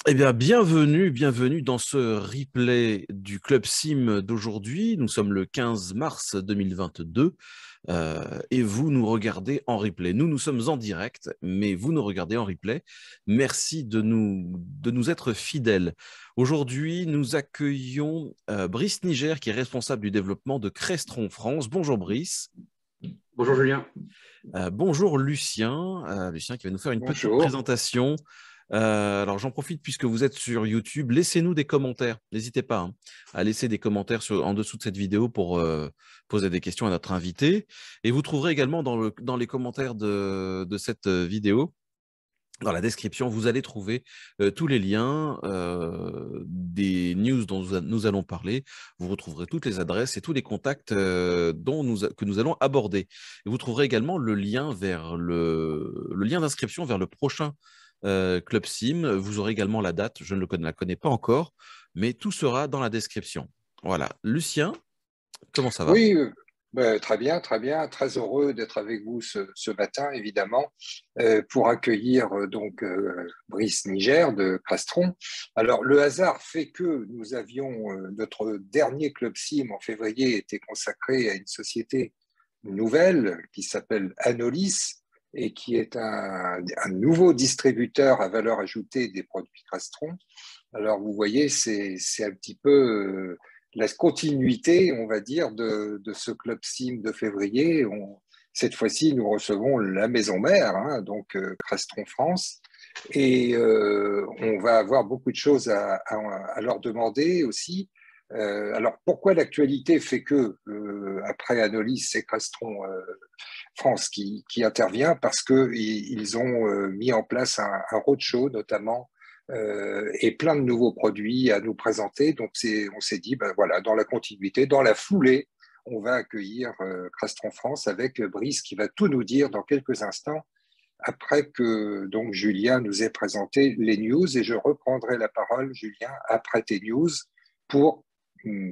Eh bien, bienvenue dans ce replay du Club Sim d'aujourd'hui. Nous sommes le 15 mars 2022 et vous nous regardez en replay. Nous sommes en direct, mais vous nous regardez en replay. Merci de nous être fidèles. Aujourd'hui, nous accueillons Brice Niger, qui est responsable du développement de Crestron France. Bonjour Brice. Bonjour Julien. Bonjour Lucien. Lucien qui va nous faire une petite Bonjour. présentation. Alors j'en profite puisque vous êtes sur YouTube, laissez-nous des commentaires. N'hésitez pas à laisser des commentaires en dessous de cette vidéo pour poser des questions à notre invité. Et vous trouverez également dans les commentaires de cette vidéo, dans la description, vous allez trouver tous les liens des news dont nous allons parler. Vous retrouverez toutes les adresses et tous les contacts que nous allons aborder. Et vous trouverez également le lien vers le lien d'inscription vers le prochain Club Sim. Vous aurez également la date, je ne la connais pas encore, mais tout sera dans la description. Voilà. Lucien, comment ça va? Oui, très bien, très bien. Très heureux d'être avec vous ce matin, évidemment, pour accueillir Brice Niger de Crestron. Alors, le hasard fait que nous avions notre dernier Club Sim en février était consacré à une société nouvelle qui s'appelle Anolis et qui est un nouveau distributeur à valeur ajoutée des produits Crestron. Alors, vous voyez, c'est un petit peu la continuité, on va dire, de ce Club Sim de février. Cette fois-ci, nous recevons la maison mère, hein, donc Crestron France, et on va avoir beaucoup de choses à leur demander aussi. Alors, pourquoi l'actualité fait que, après Anolis, c'est Crestron France qui intervient? Parce qu'ils ont mis en place un roadshow, notamment, et plein de nouveaux produits à nous présenter. Donc, on s'est dit, ben voilà, dans la continuité, dans la foulée, on va accueillir Crestron France avec Brice qui va tout nous dire dans quelques instants après que donc Julien nous ait présenté les news. Et je reprendrai la parole, Julien, après tes news pour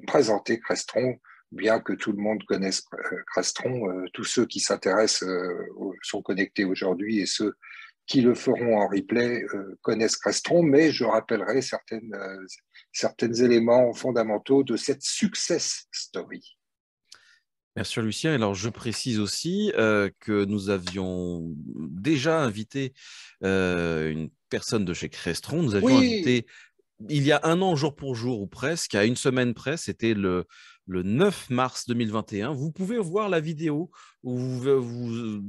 présenter Crestron, bien que tout le monde connaisse Crestron. Tous ceux qui s'intéressent sont connectés aujourd'hui et ceux qui le feront en replay connaissent Crestron, mais je rappellerai certains éléments fondamentaux de cette success story. Bien sûr, Lucien. Alors, je précise aussi que nous avions déjà invité une personne de chez Crestron. Nous avions Oui, invité il y a un an, jour pour jour, ou presque, à une semaine près, c'était le 9 mars 2021. Vous pouvez voir la vidéo où vous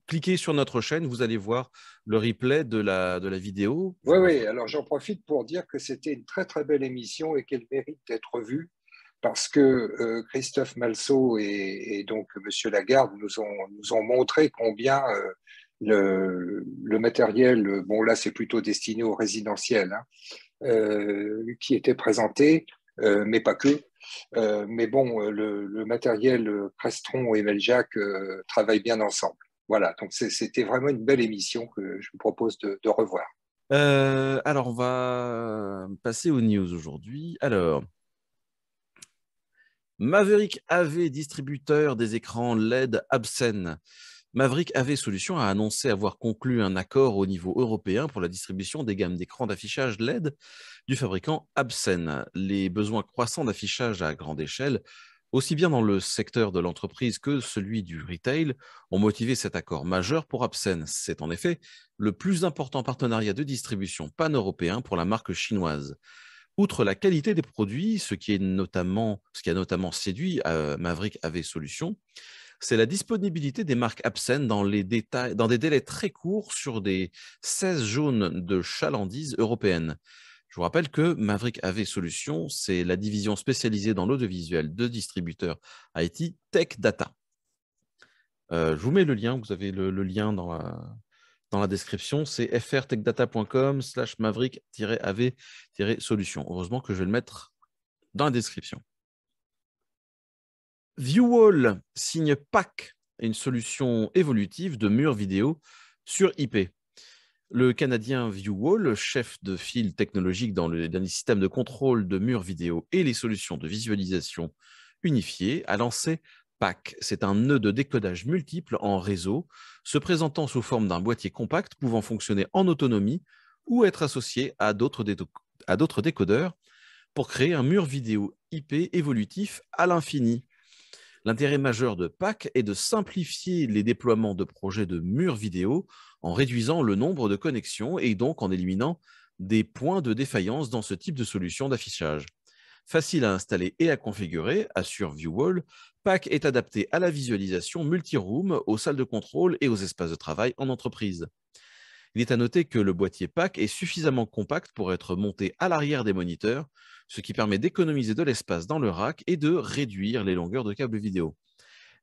cliquez sur notre chaîne, vous allez voir le replay de la vidéo. oui, oui. Alors j'en profite pour dire que c'était une très très belle émission et qu'elle mérite d'être vue parce que Christophe Malsaut et donc Monsieur Lagarde nous ont montré combien le matériel, bon là c'est plutôt destiné au résidentiel, hein, qui était présenté, mais pas que. Mais bon, le matériel Crestron et Meljac travaillent bien ensemble. Voilà, donc c'était vraiment une belle émission que je vous propose de revoir. Alors, on va passer aux news aujourd'hui. Alors, Maverick AV, distributeur des écrans LED Absen. Maverick AV Solutions a annoncé avoir conclu un accord au niveau européen pour la distribution des gammes d'écrans d'affichage LED du fabricant Absen. Les besoins croissants d'affichage à grande échelle, aussi bien dans le secteur de l'entreprise que celui du retail, ont motivé cet accord majeur pour Absen. C'est en effet le plus important partenariat de distribution pan-européen pour la marque chinoise. Outre la qualité des produits, ce qui a notamment séduit Maverick AV Solutions, c'est la disponibilité des marques Absen dans des délais très courts sur des 16 zones de chalandise européennes. Je vous rappelle que Maverick AV Solutions, c'est la division spécialisée dans l'audiovisuel de distributeurs IT Tech Data. Je vous mets le lien, vous avez le lien dans la description, c'est frtechdata.com/maverick-av-solution. Heureusement que je vais le mettre dans la description. Viewwall signe PAC, une solution évolutive de murs vidéo sur IP. Le Canadien Viewwall, chef de file technologique dans le dernier système de contrôle de murs vidéo et les solutions de visualisation unifiées, a lancé PAC. C'est un nœud de décodage multiple en réseau, se présentant sous forme d'un boîtier compact pouvant fonctionner en autonomie ou être associé à d'autres décodeurs pour créer un mur vidéo IP évolutif à l'infini. L'intérêt majeur de PAC est de simplifier les déploiements de projets de murs vidéo en réduisant le nombre de connexions et donc en éliminant des points de défaillance dans ce type de solution d'affichage. Facile à installer et à configurer, assure ViewWall, PAC est adapté à la visualisation multi-room, aux salles de contrôle et aux espaces de travail en entreprise. Il est à noter que le boîtier PAC est suffisamment compact pour être monté à l'arrière des moniteurs, ce qui permet d'économiser de l'espace dans le rack et de réduire les longueurs de câbles vidéo.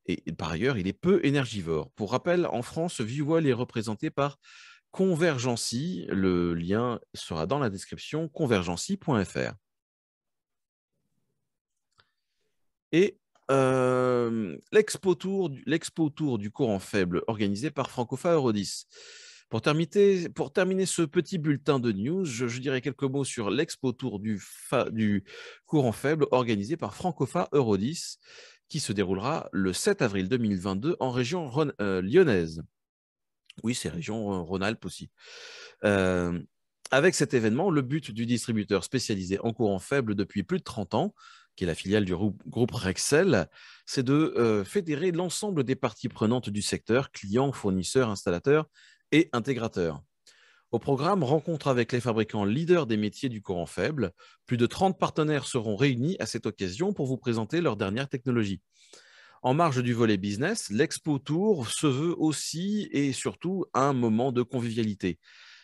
Et par ailleurs, il est peu énergivore. Pour rappel, en France, ViewWall est représenté par Convergency. Le lien sera dans la description, convergency.fr. Et l'Expo Tour du courant faible organisé par Francofa Eurodis. Pour terminer ce petit bulletin de news, je dirais quelques mots sur l'Expo Tour du courant faible organisé par Francofa Eurodis, qui se déroulera le 7 avril 2022 en région lyonnaise. Oui, c'est région Rhône-Alpes aussi. Avec cet événement, le but du distributeur spécialisé en courant faible depuis plus de 30 ans, qui est la filiale du groupe Rexel, c'est de fédérer l'ensemble des parties prenantes du secteur, clients, fournisseurs, installateurs et intégrateurs. Au programme, rencontre avec les fabricants leaders des métiers du courant faible. Plus de 30 partenaires seront réunis à cette occasion pour vous présenter leurs dernières technologies. En marge du volet business, l'Expo Tour se veut aussi et surtout un moment de convivialité.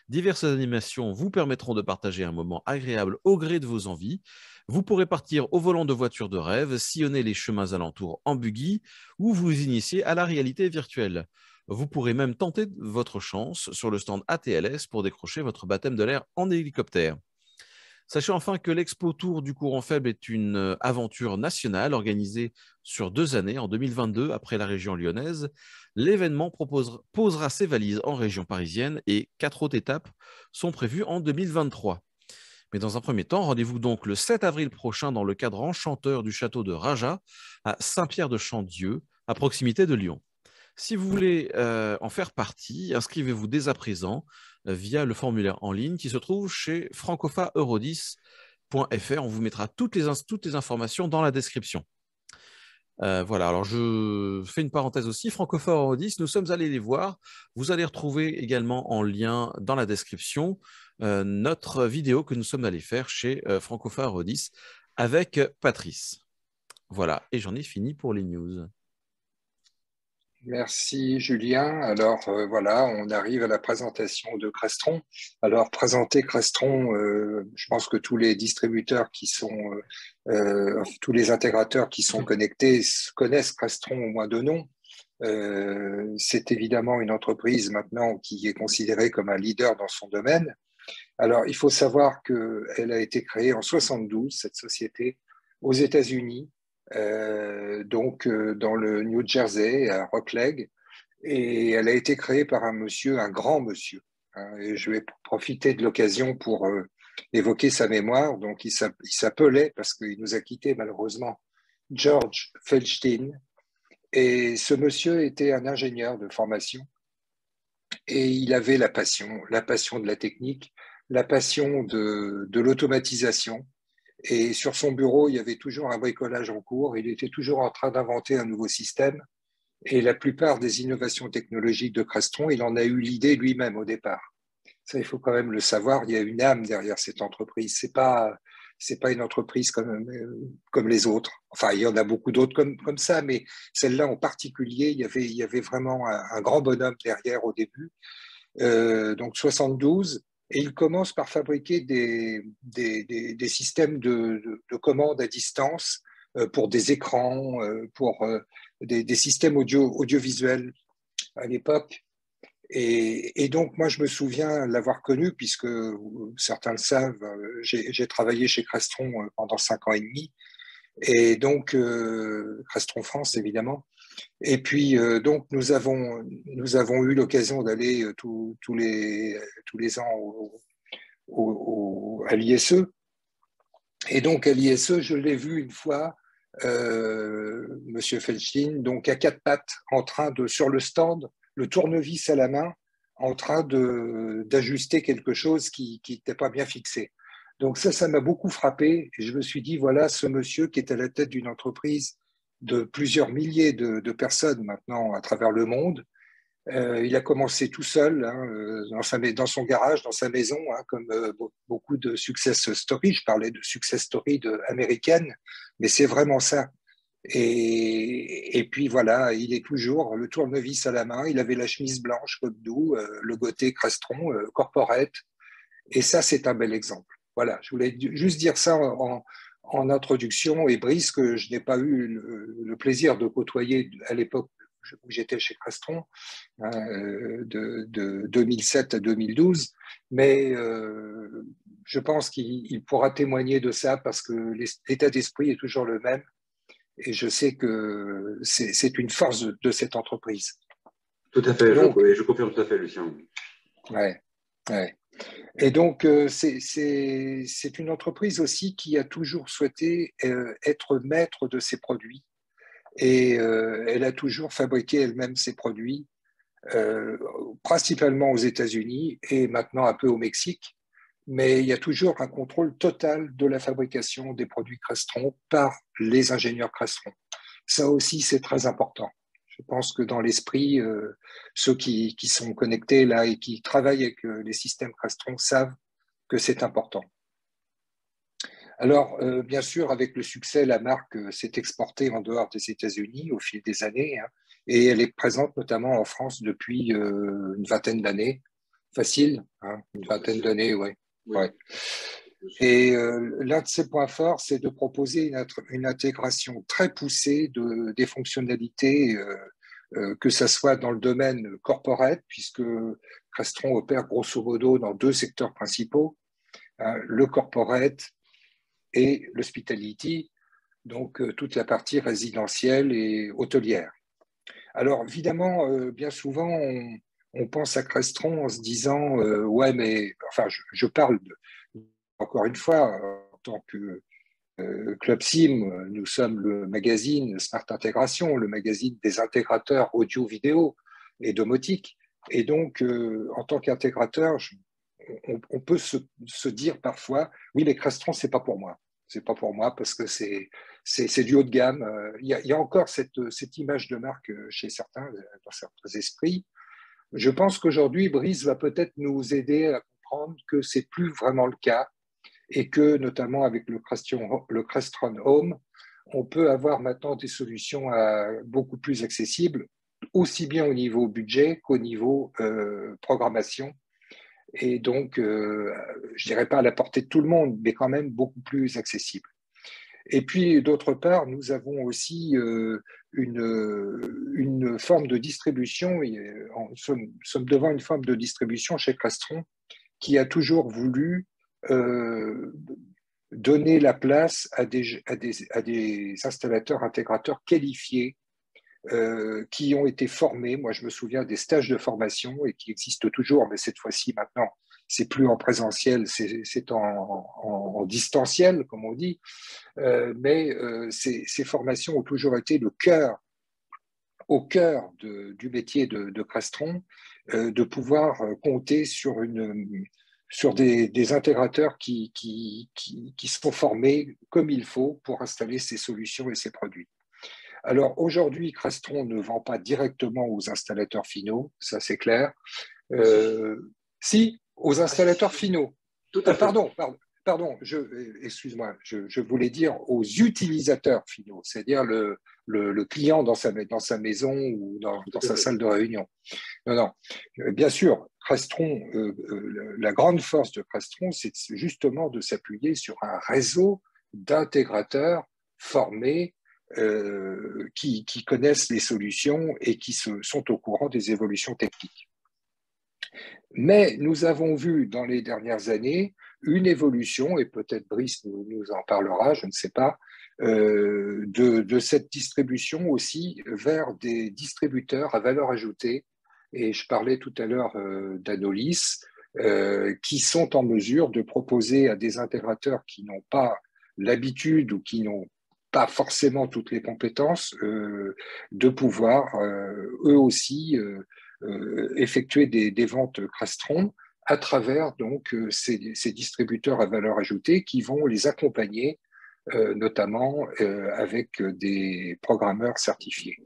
Diverses animations vous permettront de partager un moment agréable au gré de vos envies. Vous pourrez partir au volant de voitures de rêve, sillonner les chemins alentours en buggy ou vous initier à la réalité virtuelle. Vous pourrez même tenter votre chance sur le stand ATLS pour décrocher votre baptême de l'air en hélicoptère. Sachez enfin que l'Expo Tour du courant faible est une aventure nationale organisée sur 2 années, en 2022, après la région lyonnaise. L'événement posera ses valises en région parisienne et 4 autres étapes sont prévues en 2023. Mais dans un premier temps, rendez-vous donc le 7 avril prochain dans le cadre enchanteur du château de Raja, à Saint-Pierre-de-Chandieu, à proximité de Lyon. Si vous voulez en faire partie, inscrivez-vous dès à présent via le formulaire en ligne qui se trouve chez francofaeurodis.fr. On vous mettra toutes les informations dans la description. Voilà, alors je fais une parenthèse aussi. Francofa Eurodis, nous sommes allés les voir. Vous allez retrouver également en lien dans la description notre vidéo que nous sommes allés faire chez Francofa Eurodis avec Patrice. Voilà, et j'en ai fini pour les news. Merci Julien. Alors voilà, on arrive à la présentation de Crestron. Alors présenter Crestron, je pense que tous les distributeurs qui sont, tous les intégrateurs qui sont connectés connaissent Crestron au moins de nom. C'est évidemment une entreprise maintenant qui est considérée comme un leader dans son domaine. Alors il faut savoir qu'elle a été créée en 72, cette société, aux États-Unis. Donc dans le New Jersey, à Rock Lake, et elle a été créée par un monsieur, un grand monsieur. Et je vais profiter de l'occasion pour évoquer sa mémoire. Donc il s'appelait, parce qu'il nous a quittés malheureusement, George Feldstein. Et ce monsieur était un ingénieur de formation et il avait la passion de la technique, la passion de l'automatisation. Et sur son bureau, il y avait toujours un bricolage en cours. Il était toujours en train d'inventer un nouveau système. Et la plupart des innovations technologiques de Crestron, il en a eu l'idée lui-même au départ. Ça, il faut quand même le savoir. Il y a une âme derrière cette entreprise. C'est pas une entreprise comme les autres. Enfin, il y en a beaucoup d'autres comme ça, mais celle-là en particulier, il y avait vraiment un grand bonhomme derrière au début. Donc 72. Et il commence par fabriquer des systèmes de commande à distance pour des écrans, pour des systèmes audiovisuels à l'époque. Et donc, moi, je me souviens l'avoir connu, puisque certains le savent, j'ai travaillé chez Crestron pendant 5 ans et demi, et donc Crestron France, évidemment. Et puis, donc, nous avons eu l'occasion d'aller tous les ans à l'ISE. Et donc, à l'ISE, je l'ai vu une fois, Monsieur Feldstein, donc à 4 pattes, en train de, sur le stand, le tournevis à la main, en train d'ajuster quelque chose qui n'était pas bien fixé. Donc ça m'a beaucoup frappé et je me suis dit, voilà, ce monsieur qui est à la tête d'une entreprise de plusieurs milliers de personnes maintenant à travers le monde, il a commencé tout seul, hein, dans son garage, dans sa maison, hein, comme beaucoup de success stories. Je parlais de success stories américaines, mais c'est vraiment ça. Et puis voilà, il est toujours le tournevis à la main. Il avait la chemise blanche comme nous, le goûter Crestron, corporate. Et ça, c'est un bel exemple. Voilà, je voulais juste dire ça en introduction. Et Brice, que je n'ai pas eu le plaisir de côtoyer à l'époque où j'étais chez Crestron, hein, de 2007 à 2012, mais je pense qu'il pourra témoigner de ça parce que l'état d'esprit est toujours le même et je sais que c'est une force de cette entreprise. Tout à fait, donc, je confirme tout à fait, Lucien. Ouais, ouais. Et donc, c'est une entreprise aussi qui a toujours souhaité être maître de ses produits et elle a toujours fabriqué elle-même ses produits, principalement aux États-Unis et maintenant un peu au Mexique. Mais il y a toujours un contrôle total de la fabrication des produits Crestron par les ingénieurs Crestron. Ça aussi, c'est très important. Je pense que dans l'esprit, ceux qui sont connectés là et qui travaillent avec les systèmes Crestron savent que c'est important. Alors, bien sûr, avec le succès, la marque s'est exportée en dehors des États-Unis au fil des années, hein, et elle est présente notamment en France depuis une vingtaine d'années. Facile, hein, une vingtaine d'années, ouais. Oui. Ouais. Et l'un de ses points forts, c'est de proposer une intégration très poussée des fonctionnalités, que ce soit dans le domaine corporate, puisque Crestron opère grosso modo dans deux secteurs principaux, hein, le corporate et l'hospitality, donc toute la partie résidentielle et hôtelière. Alors évidemment, bien souvent, on pense à Crestron en se disant ouais, mais enfin, je parle encore une fois en tant que Club Sim, nous sommes le magazine Smart Intégration, le magazine des intégrateurs audio-vidéo et domotique. Et donc, en tant qu'intégrateur, on peut se dire parfois, oui, mais Crestron, c'est pas pour moi. C'est pas pour moi parce que c'est du haut de gamme. Il y a encore cette image de marque chez certains, dans certains esprits. Je pense qu'aujourd'hui, Brice va peut-être nous aider à comprendre que c'est plus vraiment le cas et que, notamment avec le Crestron Home, on peut avoir maintenant des solutions beaucoup plus accessibles, aussi bien au niveau budget qu'au niveau programmation. Et donc, je dirais pas à la portée de tout le monde, mais quand même beaucoup plus accessible. Et puis, d'autre part, nous avons aussi une forme de distribution. Nous sommes devant une forme de distribution chez Crestron qui a toujours voulu donner la place à des installateurs intégrateurs qualifiés qui ont été formés. Moi, je me souviens des stages de formation et qui existent toujours, mais cette fois-ci, maintenant, c'est plus en présentiel, c'est en distanciel, comme on dit. Mais ces formations ont toujours été au cœur du métier de Crestron, de pouvoir compter sur des intégrateurs qui sont formés comme il faut pour installer ces solutions et ces produits. Alors aujourd'hui, Crestron ne vend pas directement aux installateurs finaux, ça c'est clair. Si, aux installateurs finaux. Tout à fait. Pardon, excuse-moi, je voulais dire aux utilisateurs finaux, c'est-à-dire le client dans sa maison ou dans sa salle de réunion. Non, bien sûr, Crestron, la grande force de Crestron, c'est justement de s'appuyer sur un réseau d'intégrateurs formés qui connaissent les solutions et qui sont au courant des évolutions techniques. Mais nous avons vu dans les dernières années une évolution, et peut-être Brice nous en parlera, je ne sais pas, de cette distribution aussi vers des distributeurs à valeur ajoutée. Et je parlais tout à l'heure d'Anolis, qui sont en mesure de proposer à des intégrateurs qui n'ont pas l'habitude ou qui n'ont pas forcément toutes les compétences, de pouvoir eux aussi effectuer des ventes Crestron à travers donc ces distributeurs à valeur ajoutée qui vont les accompagner notamment avec des programmeurs certifiés.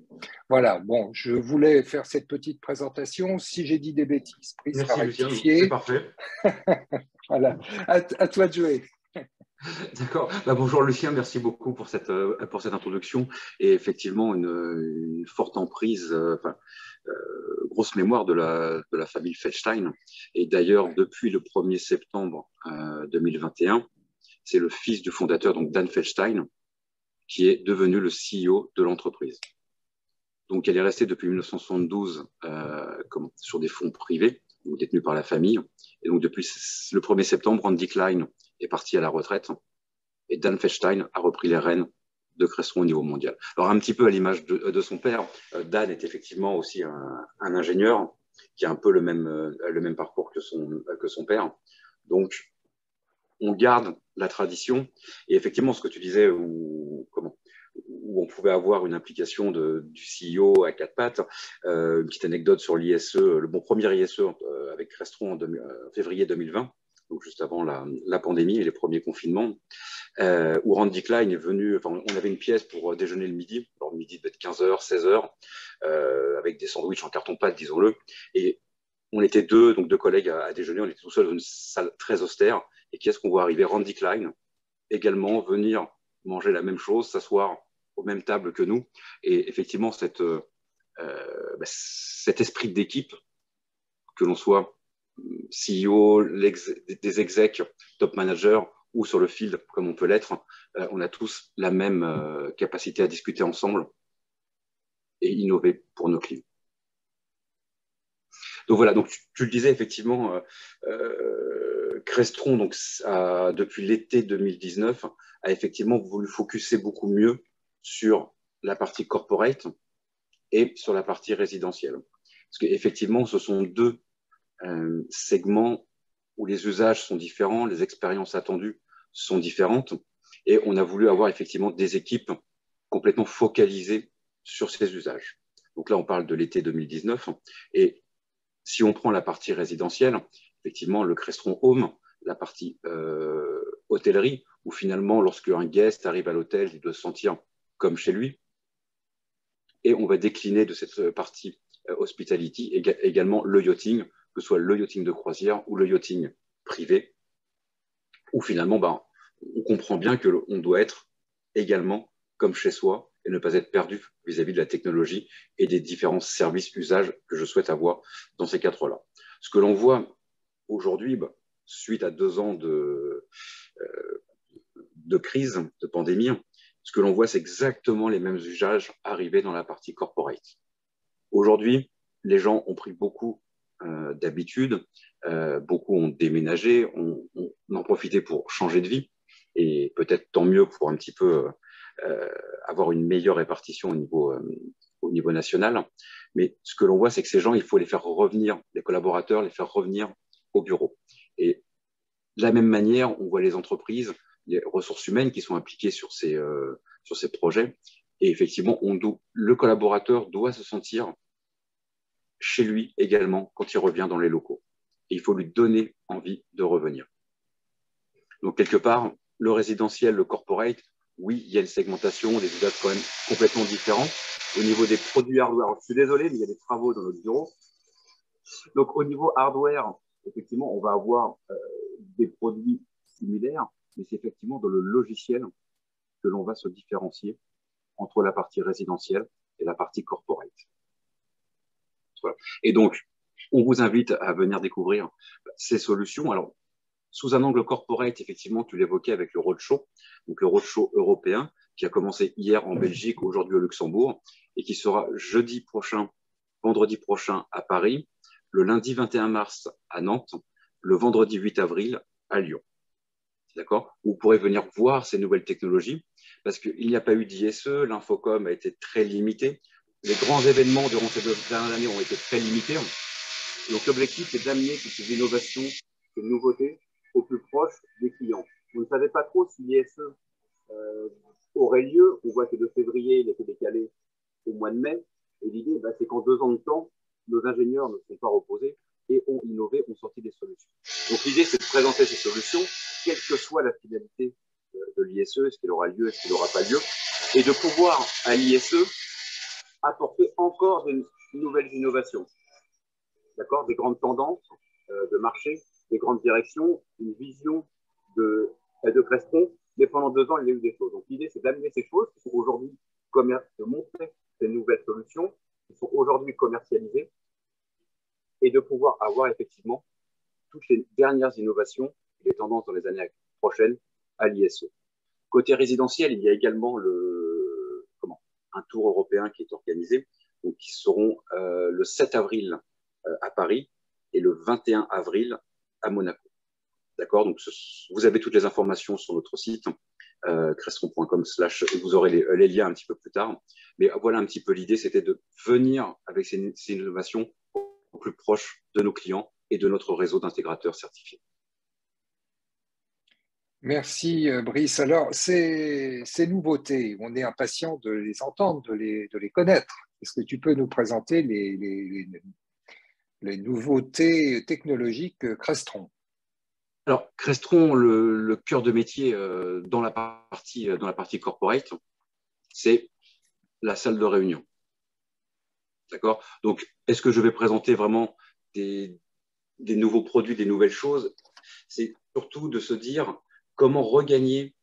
Voilà, bon, je voulais faire cette petite présentation. Si j'ai dit des bêtises, prise à Merci Lucien, rectifier. c'est parfait. Voilà, à toi de jouer. D'accord. Bah, bonjour Lucien, merci beaucoup pour cette introduction. Et effectivement, une forte emprise, grosse mémoire de la famille Feldstein. Et d'ailleurs, depuis le 1er septembre 2021, c'est le fils du fondateur, donc Dan Feldstein, qui est devenu le CEO de l'entreprise. Donc, elle est restée depuis 1972 sur des fonds privés, détenus par la famille. Et donc, depuis le 1er septembre, Randy Klein est parti à la retraite et Dan Feldstein a repris les rênes de Crestron au niveau mondial. Alors, un petit peu à l'image de son père, Dan est effectivement aussi un ingénieur qui a un peu le même parcours que son père. Donc, on garde la tradition. Et effectivement, ce que tu disais, où on pouvait avoir une implication du CEO à quatre pattes. Une petite anecdote sur l'ISE, mon premier ISE avec Crestron en février 2020, donc juste avant la pandémie et les premiers confinements, où Randy Klein est venu, on avait une pièce pour déjeuner le midi. Alors, le midi devait être 15h, 16h, avec des sandwichs en carton-pâte, disons-le. Et on était deux collègues à déjeuner, on était tout seuls dans une salle très austère. Et qui est-ce qu'on voit arriver? Randy Klein, également venir manger la même chose, s'asseoir aux mêmes tables que nous. Et effectivement, cet esprit d'équipe, que l'on soit CEO, des execs, top managers ou sur le field, comme on peut l'être, on a tous la même capacité à discuter ensemble et innover pour nos clients. Donc voilà, donc tu le disais effectivement, Crestron, donc, depuis l'été 2019, a effectivement voulu focuser beaucoup mieux sur la partie corporate et sur la partie résidentielle. Parce qu'effectivement, ce sont deux segments où les usages sont différents, les expériences attendues sont différentes, et on a voulu avoir effectivement des équipes complètement focalisées sur ces usages. Donc là, on parle de l'été 2019, et si on prend la partie résidentielle, effectivement, le Crestron Home, la partie hôtellerie, où finalement, lorsque un guest arrive à l'hôtel, il doit se sentir comme chez lui. Et on va décliner de cette partie hospitality également le yachting, que ce soit le yachting de croisière ou le yachting privé, où finalement, on comprend bien qu'on doit être également comme chez soi et ne pas être perdu vis-à-vis de la technologie et des différents services usages que je souhaite avoir dans ces cadres-là. Ce que l'on voit aujourd'hui, suite à 2 ans de crise, de pandémie, ce que l'on voit, c'est exactement les mêmes usages arriver dans la partie corporate. Aujourd'hui, les gens ont pris beaucoup d'habitudes, beaucoup ont déménagé, on en profité pour changer de vie, et peut-être tant mieux pour un petit peu avoir une meilleure répartition au niveau national. Mais ce que l'on voit, c'est que ces gens, il faut les faire revenir, les collaborateurs, les faire revenir au bureau. Et de la même manière, on voit les entreprises, les ressources humaines qui sont impliquées sur ces projets. Et effectivement, le collaborateur doit se sentir chez lui également quand il revient dans les locaux. Et il faut lui donner envie de revenir. Donc, quelque part, le résidentiel, le corporate, oui, il y a une segmentation, des usages quand même complètement différents. Au niveau des produits hardware, je suis désolé, mais il y a des travaux dans notre bureau. Donc, au niveau hardware, effectivement, on va avoir des produits similaires, mais c'est effectivement dans le logiciel que l'on va se différencier entre la partie résidentielle et la partie corporate. Voilà. Et donc, on vous invite à venir découvrir ces solutions. Alors, sous un angle corporate, effectivement, tu l'évoquais avec le roadshow, donc le roadshow européen, qui a commencé hier en Belgique, aujourd'hui au Luxembourg, et qui sera jeudi prochain, vendredi prochain à Paris, le lundi 21 mars à Nantes, le vendredi 8 avril à Lyon. D'accord? Vous pourrez venir voir ces nouvelles technologies, parce qu'il n'y a pas eu d'ISE, l'infocom a été très limité. Les grands événements durant ces 2 dernières années ont été très limités. Donc l'objectif, c'est d'amener toutes ces innovations, ces nouveautés au plus proche des clients. Vous ne savez pas trop si l'ISE aurait lieu. On voit que de février, il a été décalé au mois de mai. Et l'idée, c'est qu'en 2 ans de temps, nos ingénieurs ne sont pas reposés et ont innové, ont sorti des solutions. Donc l'idée, c'est de présenter ces solutions, quelle que soit la finalité de l'ISE, est-ce qu'il aura lieu, est-ce qu'il n'aura pas lieu, et de pouvoir à l'ISE apporter encore des nouvelles innovations, d'accord, des grandes tendances de marché, des grandes directions, une vision de Crestron, mais pendant 2 ans, il y a eu des choses. Donc l'idée, c'est d'amener ces choses qui sont aujourd'hui de montrer ces nouvelles solutions qui sont aujourd'hui commercialisées et de pouvoir avoir effectivement toutes les dernières innovations, les tendances dans les années prochaines à l'ISE. Côté résidentiel, il y a également un tour européen qui est organisé, donc qui seront le 7 avril à Paris et le 21 avril à Monaco. D'accord, donc vous avez toutes les informations sur notre site, crestron.com/, vous aurez les liens un petit peu plus tard. Mais voilà un petit peu l'idée, c'était de venir avec ces innovations au plus proche de nos clients et de notre réseau d'intégrateurs certifiés. Merci Brice. Alors, ces nouveautés, on est impatient de les entendre, de les connaître. Est-ce que tu peux nous présenter les nouveautés technologiques Crestron? Alors, Crestron, le cœur de métier dans la partie corporate, c'est la salle de réunion. D'accord? Donc, est-ce que je vais présenter vraiment des nouveaux produits, des nouvelles choses? C'est surtout de se dire comment regagner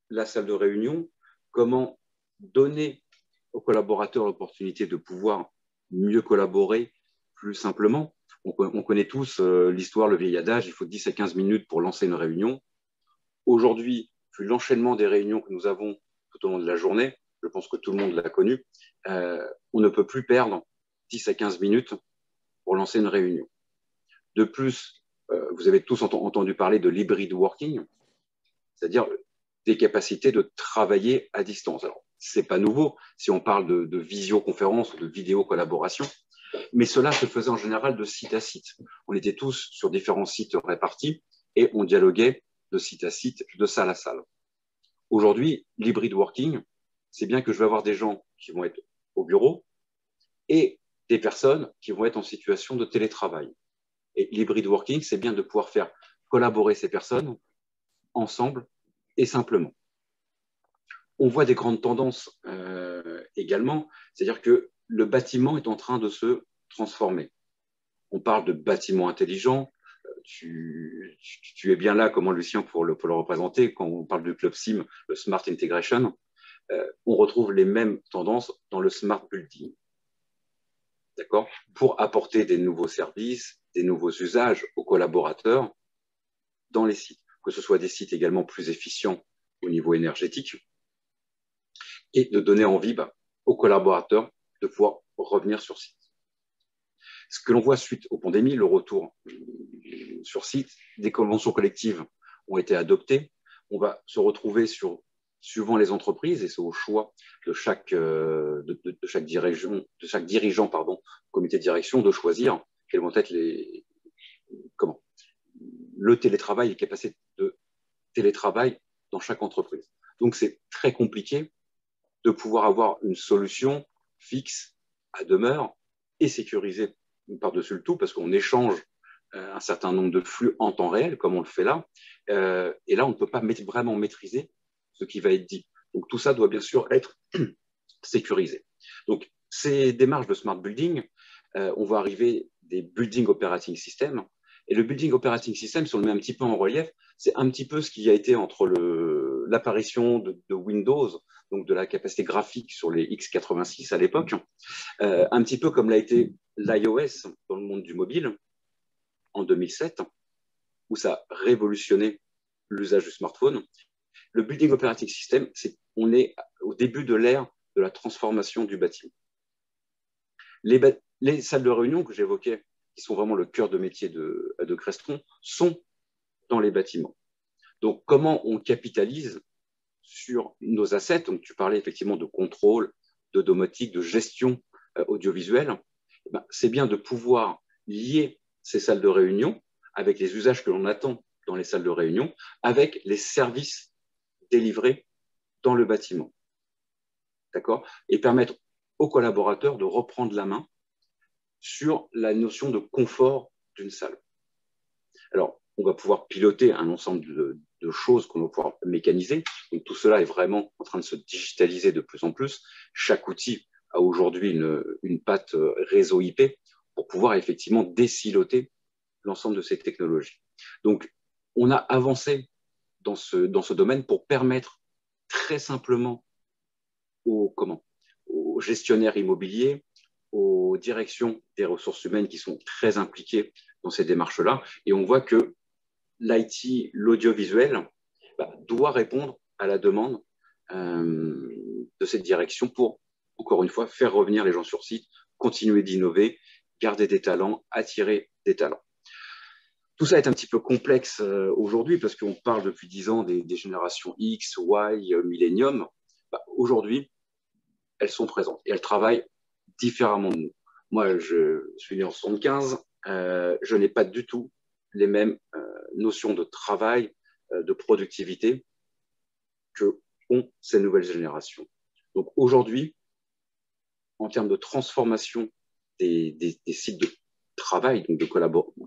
la salle de réunion, comment donner aux collaborateurs l'opportunité de pouvoir mieux collaborer plus simplement. On connaît tous l'histoire, le vieil adage, il faut 10 à 15 minutes pour lancer une réunion. Aujourd'hui, vu l'enchaînement des réunions que nous avons tout au long de la journée, je pense que tout le monde l'a connu, on ne peut plus perdre 10 à 15 minutes pour lancer une réunion. De plus, vous avez tous entendu parler de l'hybrid working, c'est-à-dire des capacités de travailler à distance. Alors, ce n'est pas nouveau si on parle de visioconférence ou de vidéo-collaboration, mais cela se faisait en général de site à site. On était tous sur différents sites répartis et on dialoguait de site à site, de salle à salle. Aujourd'hui, l'hybrid working, c'est bien que je vais avoir des gens qui vont être au bureau et des personnes qui vont être en situation de télétravail. Et l'hybrid working, c'est bien de pouvoir faire collaborer ces personnes ensemble et simplement. On voit des grandes tendances également, c'est-à-dire que le bâtiment est en train de se transformer. On parle de bâtiment intelligent. Tu es bien là, comment Lucien, pour le représenter. Quand on parle du Club SIM, le Smart Integration, on retrouve les mêmes tendances dans le Smart Building. D'accord ? Pour apporter des nouveaux services, des nouveaux usages aux collaborateurs dans les sites, que ce soit des sites également plus efficients au niveau énergétique, et de donner envie aux collaborateurs de pouvoir revenir sur site. Ce que l'on voit suite aux pandémies, le retour sur site, des conventions collectives ont été adoptées. On va se retrouver suivant les entreprises, et c'est au choix de chaque dirigeant, comité de direction, de choisir quels vont être le télétravail, les capacités de télétravail dans chaque entreprise. Donc, c'est très compliqué de pouvoir avoir une solution fixe à demeure et sécurisée par-dessus le tout, parce qu'on échange un certain nombre de flux en temps réel, comme on le fait là. Et là, on ne peut pas vraiment maîtriser ce qui va être dit. Donc, tout ça doit bien sûr être sécurisé. Donc, ces démarches de smart building, on va arriver des building operating systems. Et le building operating system, si on le met un petit peu en relief, c'est un petit peu ce qui a été entre l'apparition de Windows, donc de la capacité graphique sur les x86 à l'époque, un petit peu comme l'a été l'iOS dans le monde du mobile en 2007, où ça a révolutionné l'usage du smartphone. Le building operating system, on est au début de l'ère de la transformation du bâtiment. Les salles de réunion que j'évoquais, qui sont vraiment le cœur de métier de Crestron, sont dans les bâtiments. Donc, comment on capitalise sur nos assets? Donc, tu parlais effectivement de contrôle, de domotique, de gestion audiovisuelle. C'est bien de pouvoir lier ces salles de réunion avec les usages que l'on attend dans les salles de réunion, avec les services délivrés dans le bâtiment. D'accord? Et permettre aux collaborateurs de reprendre la main sur la notion de confort d'une salle. Alors, on va pouvoir piloter un ensemble de choses qu'on va pouvoir mécaniser. Donc, tout cela est vraiment en train de se digitaliser de plus en plus. Chaque outil a aujourd'hui une patte réseau IP pour pouvoir effectivement désiloter l'ensemble de ces technologies. Donc, on a avancé dans ce domaine pour permettre très simplement aux gestionnaires immobiliers, aux directions des ressources humaines qui sont très impliquées dans ces démarches-là. Et on voit que l'IT, l'audiovisuel, doit répondre à la demande de cette direction pour, encore une fois, faire revenir les gens sur site, continuer d'innover, garder des talents, attirer des talents. Tout ça est un petit peu complexe aujourd'hui parce qu'on parle depuis 10 ans des générations X, Y, Millennium. Aujourd'hui, elles sont présentes et elles travaillent différemment de nous. Moi, je suis né en 75, je n'ai pas du tout les mêmes notions de travail, de productivité que ont ces nouvelles générations. Donc aujourd'hui, en termes de transformation des sites de travail donc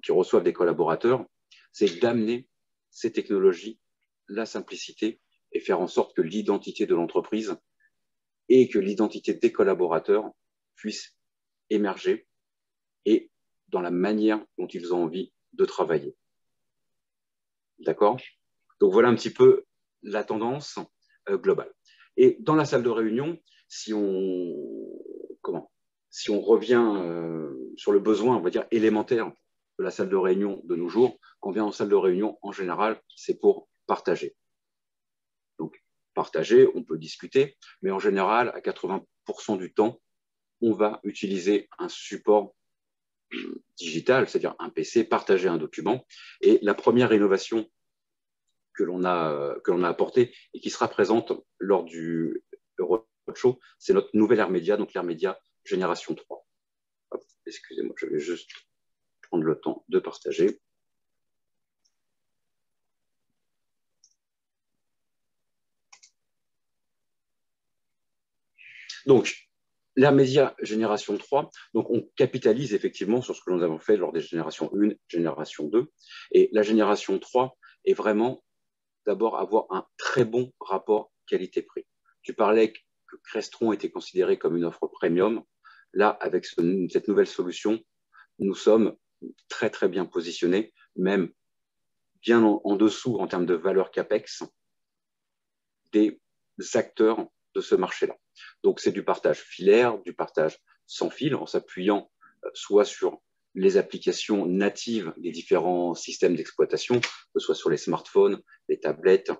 qui reçoivent des collaborateurs, c'est d'amener ces technologies, la simplicité et faire en sorte que l'identité de l'entreprise et que l'identité des collaborateurs puisse émerger et dans la manière dont ils ont envie de travailler. D'accord? Donc voilà un petit peu la tendance globale. Et dans la salle de réunion, si on revient sur le besoin, on va dire, élémentaire de la salle de réunion de nos jours, quand on vient en salle de réunion, en général, c'est pour partager. Donc, partager, on peut discuter, mais en général, à 80% du temps, on va utiliser un support digital, c'est-à-dire un PC, partager un document. Et la première innovation que l'on a apportée et qui sera présente lors du Roadshow, c'est notre nouvelle Air Média, donc l'Air Média Génération 3. Excusez-moi, je vais juste prendre le temps de partager. Donc, l'Air Média Génération 3, donc on capitalise effectivement sur ce que nous avons fait lors des générations 1, génération 2. Et la génération 3 est vraiment d'abord avoir un très bon rapport qualité-prix. Tu parlais que Crestron était considéré comme une offre premium. Là, avec cette nouvelle solution, nous sommes très, très bien positionnés, même bien en dessous en termes de valeur CAPEX des acteurs de ce marché-là. Donc, c'est du partage filaire, du partage sans fil, en s'appuyant soit sur les applications natives des différents systèmes d'exploitation, que ce soit sur les smartphones, les tablettes,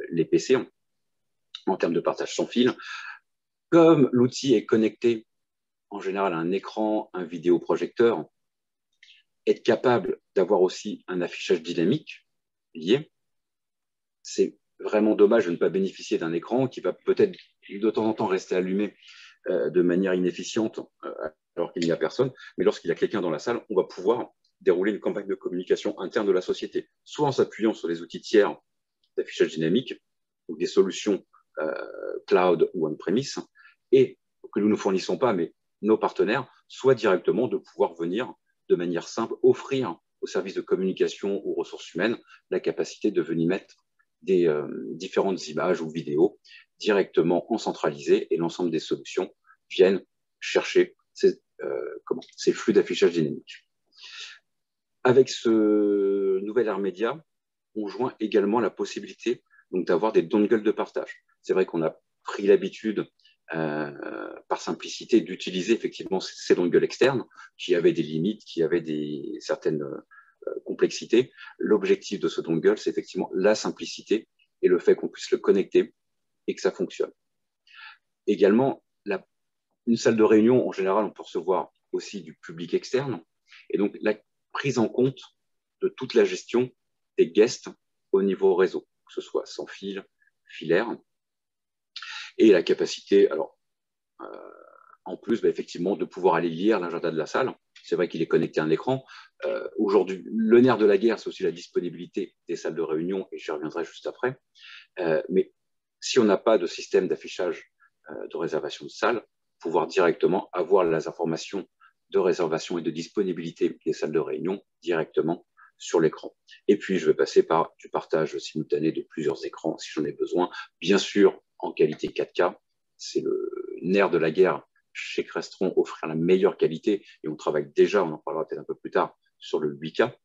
les PC, en termes de partage sans fil. Comme l'outil est connecté en général à un écran, un vidéoprojecteur, être capable d'avoir aussi un affichage dynamique lié, c'est vraiment dommage de ne pas bénéficier d'un écran qui va peut-être de temps en temps rester allumé de manière inefficiente alors qu'il n'y a personne. Mais lorsqu'il y a quelqu'un dans la salle, on va pouvoir dérouler une campagne de communication interne de la société, soit en s'appuyant sur les outils tiers d'affichage dynamique, donc des solutions cloud ou on-premise, et que nous ne fournissons pas, mais nos partenaires, soit directement de pouvoir venir de manière simple offrir aux services de communication, aux ressources humaines, la capacité de venir mettre des différentes images ou vidéos directement en centralisé et l'ensemble des solutions viennent chercher ces flux d'affichage dynamique. Avec ce nouvel Air Média, on joint également la possibilité d'avoir des dongles de partage. C'est vrai qu'on a pris l'habitude, par simplicité, d'utiliser effectivement ces dongles externes qui avaient des limites, qui avaient certaines complexité. L'objectif de ce dongle, c'est effectivement la simplicité et le fait qu'on puisse le connecter et que ça fonctionne. Également, une salle de réunion, en général, on peut recevoir aussi du public externe. Et donc, la prise en compte de toute la gestion des guests au niveau réseau, que ce soit sans fil, filaire. Et la capacité, alors, en plus, effectivement, de pouvoir aller lire l'agenda de la salle. C'est vrai qu'il est connecté à un écran. Aujourd'hui, le nerf de la guerre, c'est aussi la disponibilité des salles de réunion, et j'y reviendrai juste après. Mais si on n'a pas de système d'affichage de réservation de salle, pouvoir directement avoir les informations de réservation et de disponibilité des salles de réunion directement sur l'écran. Et puis, je vais passer par du partage simultané de plusieurs écrans si j'en ai besoin. Bien sûr, en qualité 4K, c'est le nerf de la guerre chez Crestron, offrir la meilleure qualité. Et on travaille déjà, on en parlera peut-être un peu plus tard, sur le 8K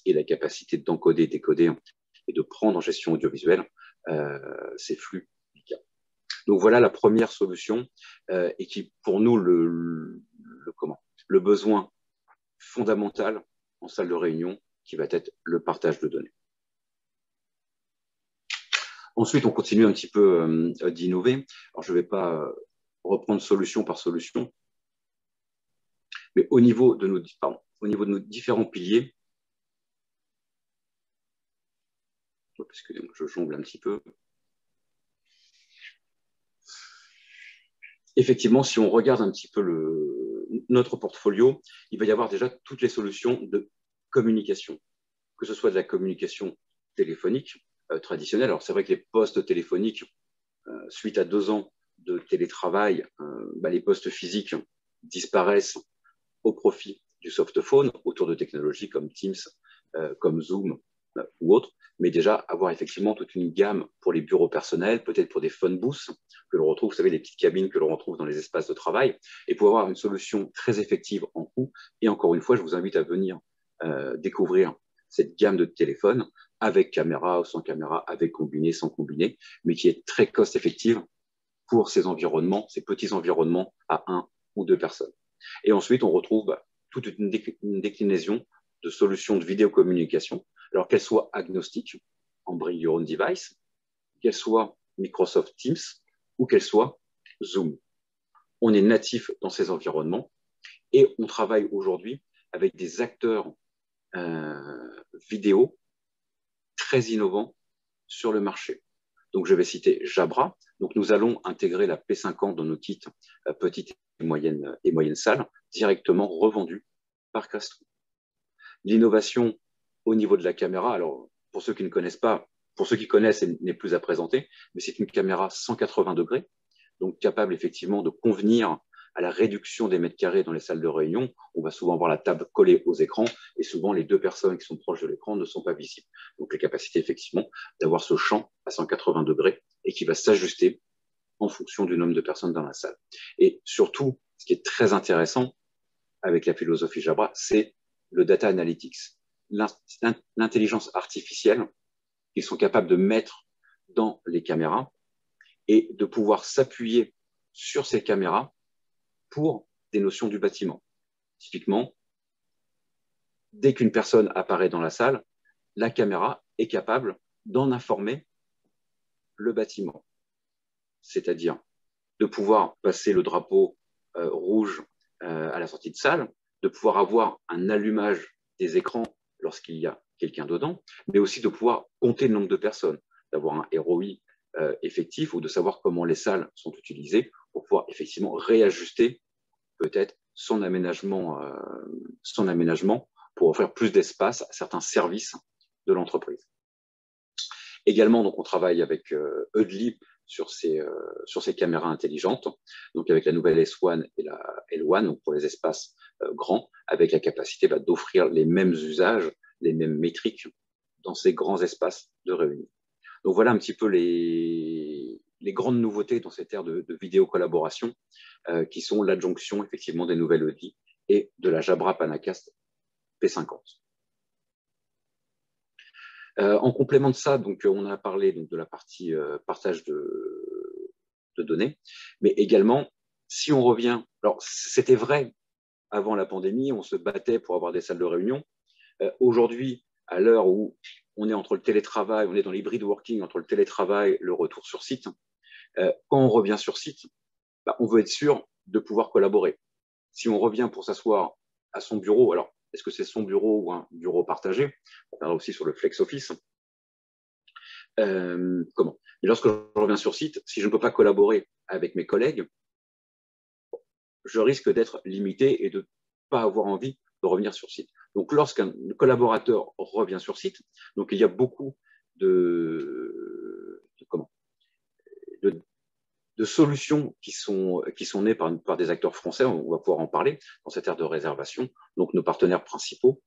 et la capacité d'encoder, décoder et de prendre en gestion audiovisuelle ces flux 8K. Donc voilà la première solution et qui, pour nous, le besoin fondamental en salle de réunion, qui va être le partage de données. Ensuite, on continue un petit peu d'innover. Alors, je ne vais pas reprendre solution par solution, mais au niveau de nos différents piliers, excusez-moi, je jongle un petit peu. Effectivement, si on regarde un petit peu notre portfolio, il va y avoir déjà toutes les solutions de communication, que ce soit de la communication téléphonique traditionnelle. Alors, c'est vrai que les postes téléphoniques, suite à 2 ans de télétravail, les postes physiques disparaissent au profit du softphone autour de technologies comme Teams, comme Zoom ou autres, mais déjà avoir effectivement toute une gamme pour les bureaux personnels, peut-être pour des phone booths que l'on retrouve, vous savez, les petites cabines que l'on retrouve dans les espaces de travail, et pour avoir une solution très effective en coût. Et encore une fois, je vous invite à venir découvrir cette gamme de téléphones avec caméra ou sans caméra, avec combiné, sans combiné, mais qui est très cost-effective pour ces environnements, ces petits environnements à 1 ou 2 personnes. Et ensuite, on retrouve toute une déclinaison de solutions de vidéocommunication, alors qu'elles soient agnostiques, en bring your own device, qu'elles soient Microsoft Teams ou qu'elles soient Zoom. On est natif dans ces environnements et on travaille aujourd'hui avec des acteurs vidéo très innovants sur le marché. Donc, je vais citer Jabra. Donc, nous allons intégrer la P50 dans nos kits petites et moyennes salles, directement revendus par Crestron. L'innovation au niveau de la caméra, alors pour ceux qui ne connaissent pas, pour ceux qui connaissent, elle n'est plus à présenter, mais c'est une caméra 180 degrés, donc capable effectivement de convenir à la réduction des mètres carrés dans les salles de réunion. On va souvent voir la table collée aux écrans et souvent les 2 personnes qui sont proches de l'écran ne sont pas visibles. Donc la capacité effectivement d'avoir ce champ à 180 degrés et qui va s'ajuster en fonction du nombre de personnes dans la salle. Et surtout, ce qui est très intéressant avec la philosophie Jabra, c'est le data analytics, l'intelligence artificielle qu'ils sont capables de mettre dans les caméras et de pouvoir s'appuyer sur ces caméras pour des notions du bâtiment. Typiquement, dès qu'une personne apparaît dans la salle, la caméra est capable d'en informer le bâtiment. C'est-à-dire de pouvoir passer le drapeau rouge à la sortie de salle, de pouvoir avoir un allumage des écrans lorsqu'il y a quelqu'un dedans, mais aussi de pouvoir compter le nombre de personnes, d'avoir un ROI effectif ou de savoir comment les salles sont utilisées pour pouvoir effectivement réajuster peut-être son aménagement pour offrir plus d'espace à certains services de l'entreprise. Également, donc, on travaille avec Eudlib sur ces caméras intelligentes, donc avec la nouvelle S1 et la L1, donc pour les espaces grands, avec la capacité d'offrir les mêmes usages, les mêmes métriques dans ces grands espaces de réunion. Donc voilà un petit peu les grandes nouveautés dans cette ère de vidéo collaboration, qui sont l'adjonction effectivement des nouvelles Eudlib et de la Jabra Panacast P50. En complément de ça, donc, on a parlé donc, de la partie partage de données, mais également, si on revient, alors c'était vrai avant la pandémie, on se battait pour avoir des salles de réunion. Aujourd'hui, à l'heure où on est entre le télétravail, on est dans l'hybrid working, entre le télétravail et le retour sur site, quand on revient sur site, on veut être sûr de pouvoir collaborer. Si on revient pour s'asseoir à son bureau, alors est-ce que c'est son bureau ou un bureau partagé? On parlera aussi sur le flex office. Comment? Mais lorsque je reviens sur site, si je ne peux pas collaborer avec mes collègues, je risque d'être limité et de ne pas avoir envie de revenir sur site. Donc, lorsqu'un collaborateur revient sur site, donc il y a beaucoup de de solutions qui sont nées par des acteurs français, on va pouvoir en parler dans cette ère de réservation. Donc nos partenaires principaux,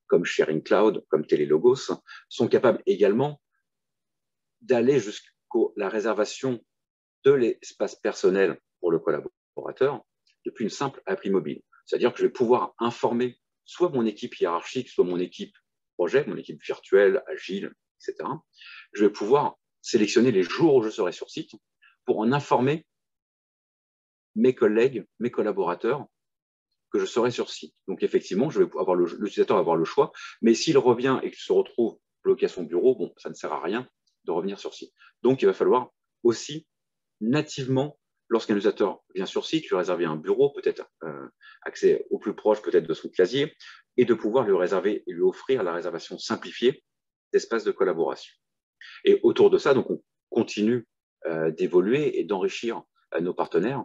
comme Sharing Cloud, comme Telelogos, sont capables également d'aller jusqu'à la réservation de l'espace personnel pour le collaborateur depuis une simple appli mobile. C'est-à-dire que je vais pouvoir informer soit mon équipe hiérarchique, soit mon équipe projet, mon équipe virtuelle, agile, etc. Je vais pouvoir sélectionner les jours où je serai sur site pour en informer mes collègues, mes collaborateurs, que je serai sur site. Donc effectivement, l'utilisateur va avoir le choix, mais s'il revient et qu'il se retrouve bloqué à son bureau, bon, ça ne sert à rien de revenir sur site. Donc il va falloir aussi nativement, lorsqu'un utilisateur vient sur site, lui réserver un bureau, peut-être accès au plus proche peut-être de son casier, et de pouvoir lui réserver et lui offrir la réservation simplifiée d'espaces de collaboration. Et autour de ça, donc on continue d'évoluer et d'enrichir nos partenaires.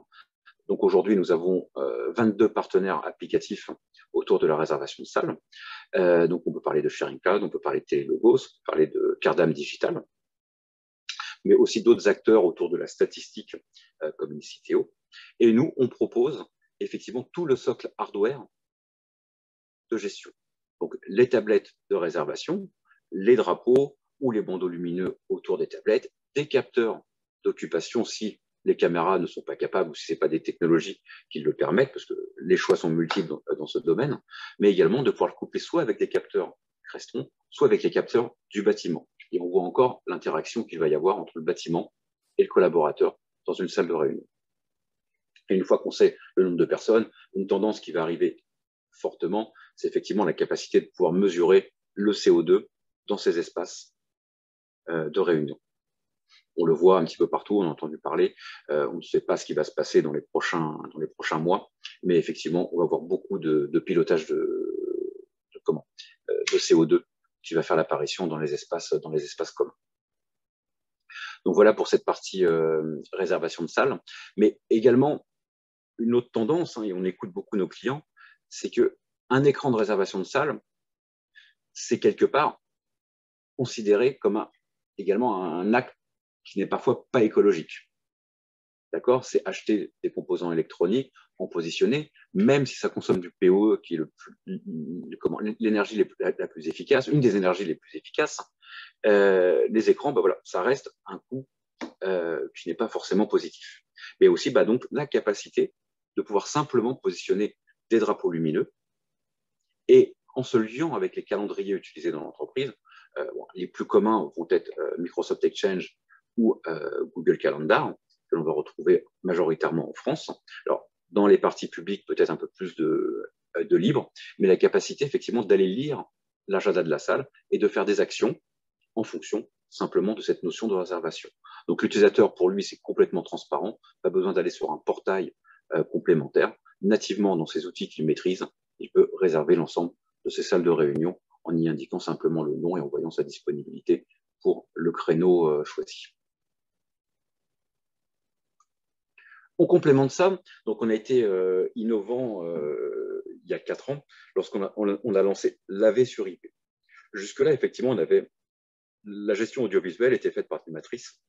Donc aujourd'hui, nous avons 22 partenaires applicatifs autour de la réservation de salles. Donc on peut parler de Sharing Cloud, on peut parler de Telelogos, on peut parler de Cardam Digital, mais aussi d'autres acteurs autour de la statistique comme Niciteo. Et nous, on propose effectivement tout le socle hardware de gestion. Donc les tablettes de réservation, les drapeaux ou les bandeaux lumineux autour des tablettes, des capteurs d'occupation si les caméras ne sont pas capables ou si ce n'est pas des technologies qui le permettent, parce que les choix sont multiples dans ce domaine, mais également de pouvoir le coupler soit avec des capteurs Crestron, soit avec les capteurs du bâtiment. Et on voit encore l'interaction qu'il va y avoir entre le bâtiment et le collaborateur dans une salle de réunion. Et une fois qu'on sait le nombre de personnes, une tendance qui va arriver fortement, c'est effectivement la capacité de pouvoir mesurer le CO2 dans ces espaces de réunion. On le voit un petit peu partout, on a entendu parler, on ne sait pas ce qui va se passer dans les prochains mois, mais effectivement, on va avoir beaucoup de pilotage de CO2 qui va faire l'apparition dans les espaces communs. Donc voilà pour cette partie réservation de salles, mais également une autre tendance, et on écoute beaucoup nos clients, c'est qu'un écran de réservation de salle, c'est quelque part considéré comme également un acte qui n'est parfois pas écologique. D'accord? C'est acheter des composants électroniques en positionné, même si ça consomme du POE, qui est l'énergie la plus efficace, une des énergies les plus efficaces. Les écrans, voilà, ça reste un coût qui n'est pas forcément positif. Mais aussi, donc, la capacité de pouvoir simplement positionner des drapeaux lumineux et en se liant avec les calendriers utilisés dans l'entreprise, les plus communs vont être Microsoft Exchange ou Google Calendar, que l'on va retrouver majoritairement en France. Alors, dans les parties publiques, peut-être un peu plus de libre, mais la capacité effectivement d'aller lire l'agenda de la salle et de faire des actions en fonction simplement de cette notion de réservation. Donc l'utilisateur, pour lui, c'est complètement transparent, pas besoin d'aller sur un portail complémentaire. Nativement, dans ces outils qu'il maîtrise, il peut réserver l'ensemble de ces salles de réunion en y indiquant simplement le nom et en voyant sa disponibilité pour le créneau choisi. En complément de ça, donc on a été innovant il y a 4 ans lorsqu'on a lancé l'AV sur IP. Jusque-là, effectivement, la gestion audiovisuelle était faite par des matrices.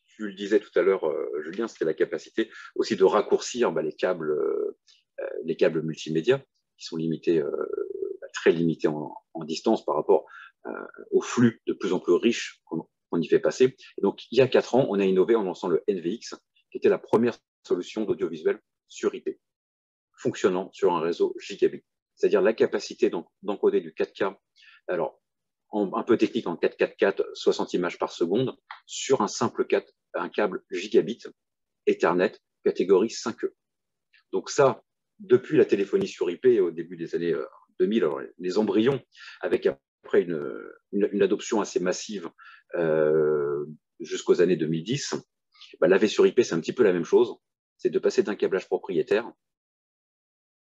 Tu le disais tout à l'heure, Julien, c'était la capacité aussi de raccourcir les câbles multimédia qui sont limités, très limités en distance par rapport au flux de plus en plus riche qu'on y fait passer. Et donc, il y a 4 ans, on a innové en lançant le NVX, qui était la première solution d'audiovisuel sur IP, fonctionnant sur un réseau gigabit. C'est-à-dire la capacité d'encoder du 4K, alors un peu technique en 4K, 60 images par seconde, sur un câble gigabit Ethernet catégorie 5E. Donc ça, depuis la téléphonie sur IP au début des années 2000, alors les embryons, avec après une adoption assez massive jusqu'aux années 2010, l'AV sur IP, c'est un petit peu la même chose. C'est de passer d'un câblage propriétaire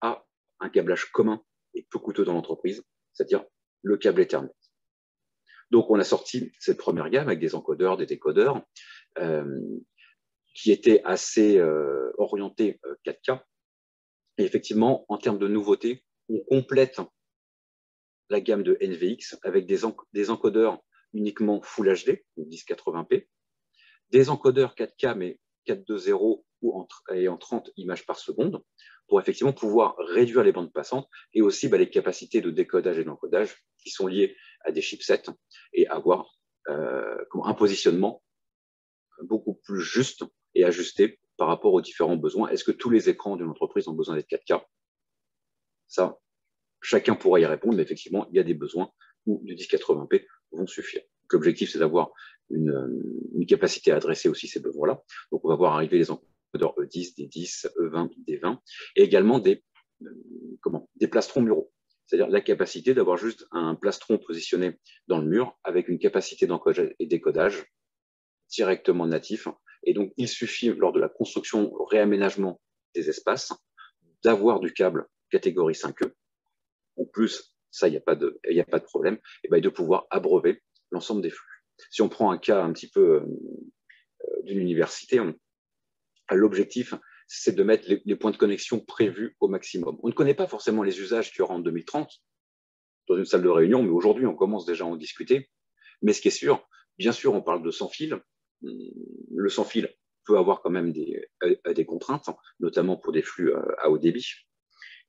à un câblage commun et peu coûteux dans l'entreprise, c'est-à-dire le câble Ethernet. Donc, on a sorti cette première gamme avec des encodeurs, des décodeurs, qui étaient assez orientés 4K. Et effectivement, en termes de nouveautés, on complète la gamme de NVX avec des encodeurs uniquement Full HD, 1080p, des encodeurs 4K, mais 420 et en 30 images par seconde pour effectivement pouvoir réduire les bandes passantes et aussi les capacités de décodage et d'encodage qui sont liées à des chipsets et avoir un positionnement beaucoup plus juste et ajusté par rapport aux différents besoins. Est-ce que tous les écrans d'une entreprise ont besoin d'être 4K? Ça, chacun pourra y répondre, mais effectivement, il y a des besoins où du 1080p vont suffire. L'objectif, c'est d'avoir une capacité à adresser aussi ces besoins-là. Donc, on va voir arriver les encodeurs E10, D10, E20, D20, et également des plastrons muraux. C'est-à-dire la capacité d'avoir juste un plastron positionné dans le mur avec une capacité d'encodage et décodage directement natif. Et donc, il suffit, lors de la construction, réaménagement des espaces, d'avoir du câble catégorie 5E. En plus, ça, il n'y a pas de problème, et de pouvoir abreuver l'ensemble des flux. Si on prend un cas un petit peu d'une université, l'objectif, c'est de mettre les points de connexion prévus au maximum. On ne connaît pas forcément les usages qu'il y aura en 2030 dans une salle de réunion, mais aujourd'hui, on commence déjà à en discuter. Mais ce qui est sûr, bien sûr, on parle de sans fil. Le sans fil peut avoir quand même des contraintes, notamment pour des flux à haut débit.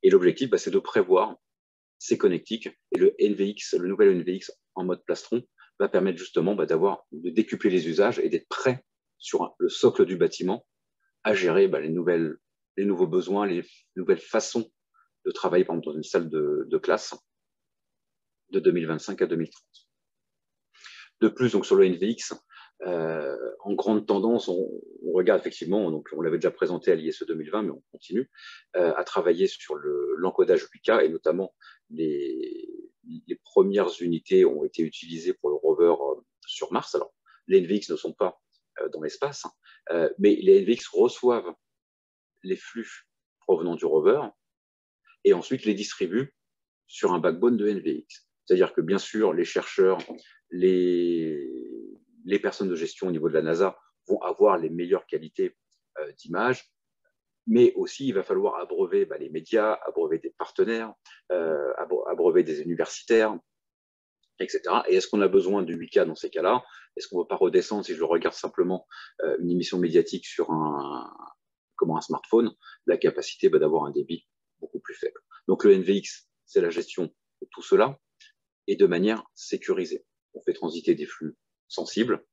Et l'objectif, c'est de prévoir ces connectiques. Et le nouvel NVX en mode plastron va permettre justement de décupler les usages et d'être prêt sur le socle du bâtiment à gérer les nouveaux besoins, les nouvelles façons de travailler, par exemple, dans une salle de classe de 2025 à 2030. De plus, donc sur le NVX, en grande tendance, on regarde effectivement, donc on l'avait déjà présenté à l'ISE 2020, mais on continue à travailler sur l'encodage 8K, et notamment les premières unités ont été utilisées pour le rover sur Mars. Alors, les NVX ne sont pas dans l'espace, mais les NVX reçoivent les flux provenant du rover et ensuite les distribuent sur un backbone de NVX. C'est-à-dire que bien sûr, les chercheurs, les personnes de gestion au niveau de la NASA vont avoir les meilleures qualités d'image, mais aussi il va falloir abreuver les médias, abreuver des partenaires, abreuver des universitaires, etc. Et est-ce qu'on a besoin du 8K dans ces cas-là? Est-ce qu'on ne va pas redescendre, si je regarde simplement une émission médiatique sur un smartphone, la capacité d'avoir un débit beaucoup plus faible. Donc le NVX, c'est la gestion de tout cela, et de manière sécurisée. On fait transiter des flux sensibles,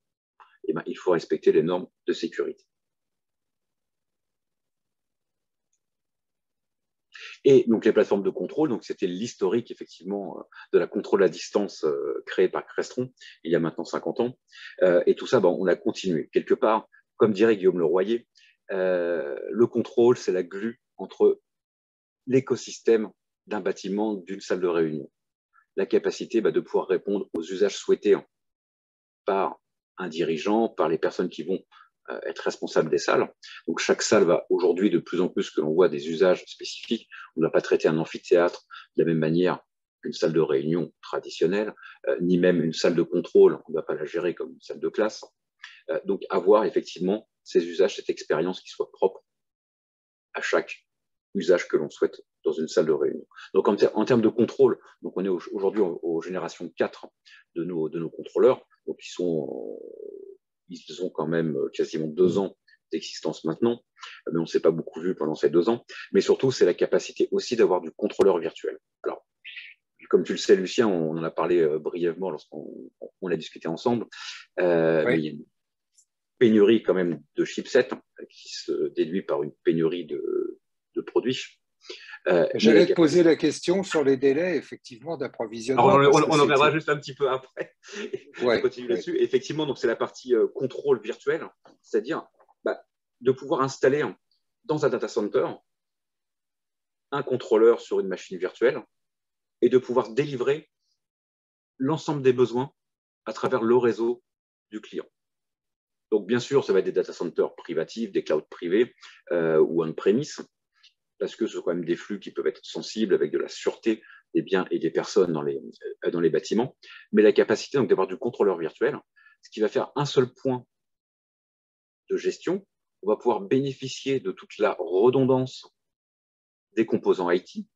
et il faut respecter les normes de sécurité. Et donc les plateformes de contrôle, donc c'était l'historique effectivement de la contrôle à distance créée par Crestron il y a maintenant 50 ans. Et tout ça, on a continué. Quelque part, comme dirait Guillaume Leroyer, le contrôle, c'est la glue entre l'écosystème d'un bâtiment, d'une salle de réunion. La capacité de pouvoir répondre aux usages souhaités par un dirigeant, par les personnes qui vont être responsables des salles. Donc chaque salle va aujourd'hui, de plus en plus, que l'on voit des usages spécifiques. On ne va pas traiter un amphithéâtre de la même manière qu'une salle de réunion traditionnelle, ni même une salle de contrôle. On ne va pas la gérer comme une salle de classe. Donc avoir effectivement ces usages, cette expérience qui soit propre à chaque usage que l'on souhaite dans une salle de réunion. Donc en termes de contrôle, donc on est aujourd'hui aux générations 4 de nos contrôleurs, donc ils ont quand même quasiment 2 ans d'existence maintenant, mais on ne s'est pas beaucoup vu pendant ces 2 ans. Mais surtout, c'est la capacité aussi d'avoir du contrôleur virtuel. Alors, comme tu le sais, Lucien, on en a parlé brièvement lorsqu'on a discuté ensemble, oui. Mais il y a une pénurie quand même de chipsets qui se déduit par une pénurie de produits. J'allais te poser la question sur les délais, effectivement, d'approvisionnement. On en reviendra juste un petit peu après. On continue là-dessus. Effectivement, donc c'est la partie contrôle virtuel, c'est-à-dire de pouvoir installer dans un data center un contrôleur sur une machine virtuelle et de pouvoir délivrer l'ensemble des besoins à travers le réseau du client. Donc, bien sûr, ça va être des data centers privatifs, des clouds privés ou on-premise, parce que ce sont quand même des flux qui peuvent être sensibles avec de la sûreté des biens et des personnes dans les bâtiments, mais la capacité donc d'avoir du contrôleur virtuel, ce qui va faire un seul point de gestion. On va pouvoir bénéficier de toute la redondance des composants IT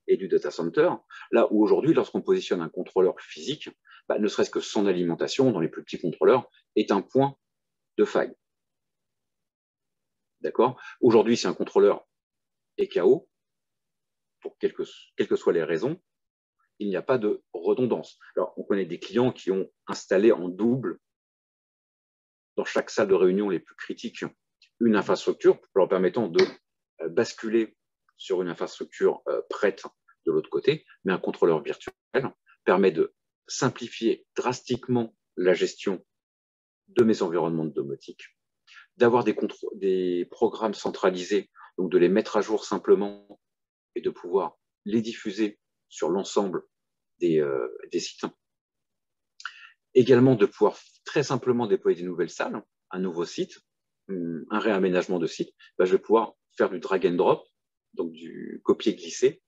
et du data center, là où aujourd'hui, lorsqu'on positionne un contrôleur physique, ne serait-ce que son alimentation dans les plus petits contrôleurs est un point de faille. D'accord? Aujourd'hui, si un contrôleur est KO, pour quelles que soient les raisons, il n'y a pas de redondance. Alors, on connaît des clients qui ont installé en double dans chaque salle de réunion les plus critiques une infrastructure leur permettant de basculer sur une infrastructure prête de l'autre côté, mais un contrôleur virtuel permet de simplifier drastiquement la gestion de mes environnements de domotique, d'avoir des programmes centralisés, donc de les mettre à jour simplement et de pouvoir les diffuser sur l'ensemble des sites. Également de pouvoir très simplement déployer des nouvelles salles, un nouveau site, un réaménagement de site. Je vais pouvoir faire du drag and drop, donc du copier-glisser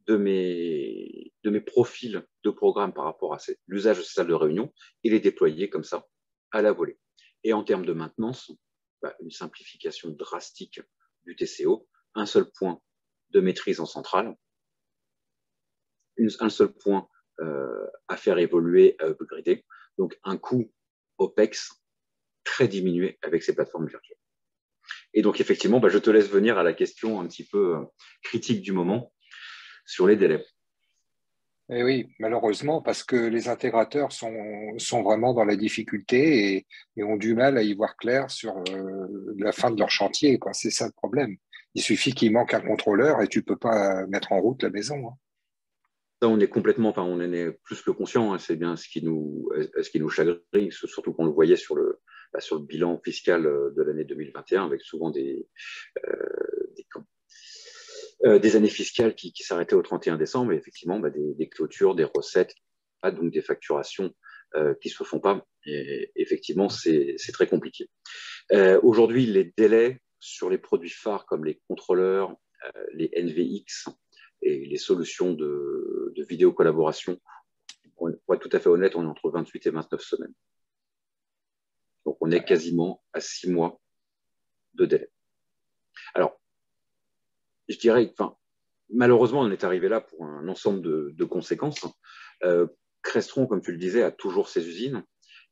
de mes profils de programme par rapport à l'usage de ces salles de réunion et les déployer comme ça à la volée. Et en termes de maintenance, une simplification drastique du TCO, un seul point de maîtrise en centrale, un seul point à faire évoluer, à upgrader. Donc un coût OPEX très diminué avec ces plateformes virtuelles. Et donc effectivement, je te laisse venir à la question un petit peu critique du moment sur les délais. Et oui, malheureusement, parce que les intégrateurs sont vraiment dans la difficulté et ont du mal à y voir clair sur la fin de leur chantier, quoi. C'est ça le problème. Il suffit qu'il manque un contrôleur et tu ne peux pas mettre en route la maison, hein. Ça, on est complètement, on en est plus que conscient, hein, c'est bien ce qui nous chagrine, surtout qu'on le voyait sur le bilan fiscal de l'année 2021, avec souvent des années fiscales qui s'arrêtaient au 31 décembre, et effectivement des clôtures, des recettes, donc des facturations qui ne se font pas. Et effectivement, c'est très compliqué. Aujourd'hui, les délais sur les produits phares comme les contrôleurs, les NVX et les solutions de vidéo-collaboration, pour être tout à fait honnête, on est entre 28 et 29 semaines. Donc, on est quasiment à 6 mois de délai. Alors, je dirais, malheureusement, on est arrivé là pour un ensemble de conséquences. Crestron, comme tu le disais, a toujours ses usines.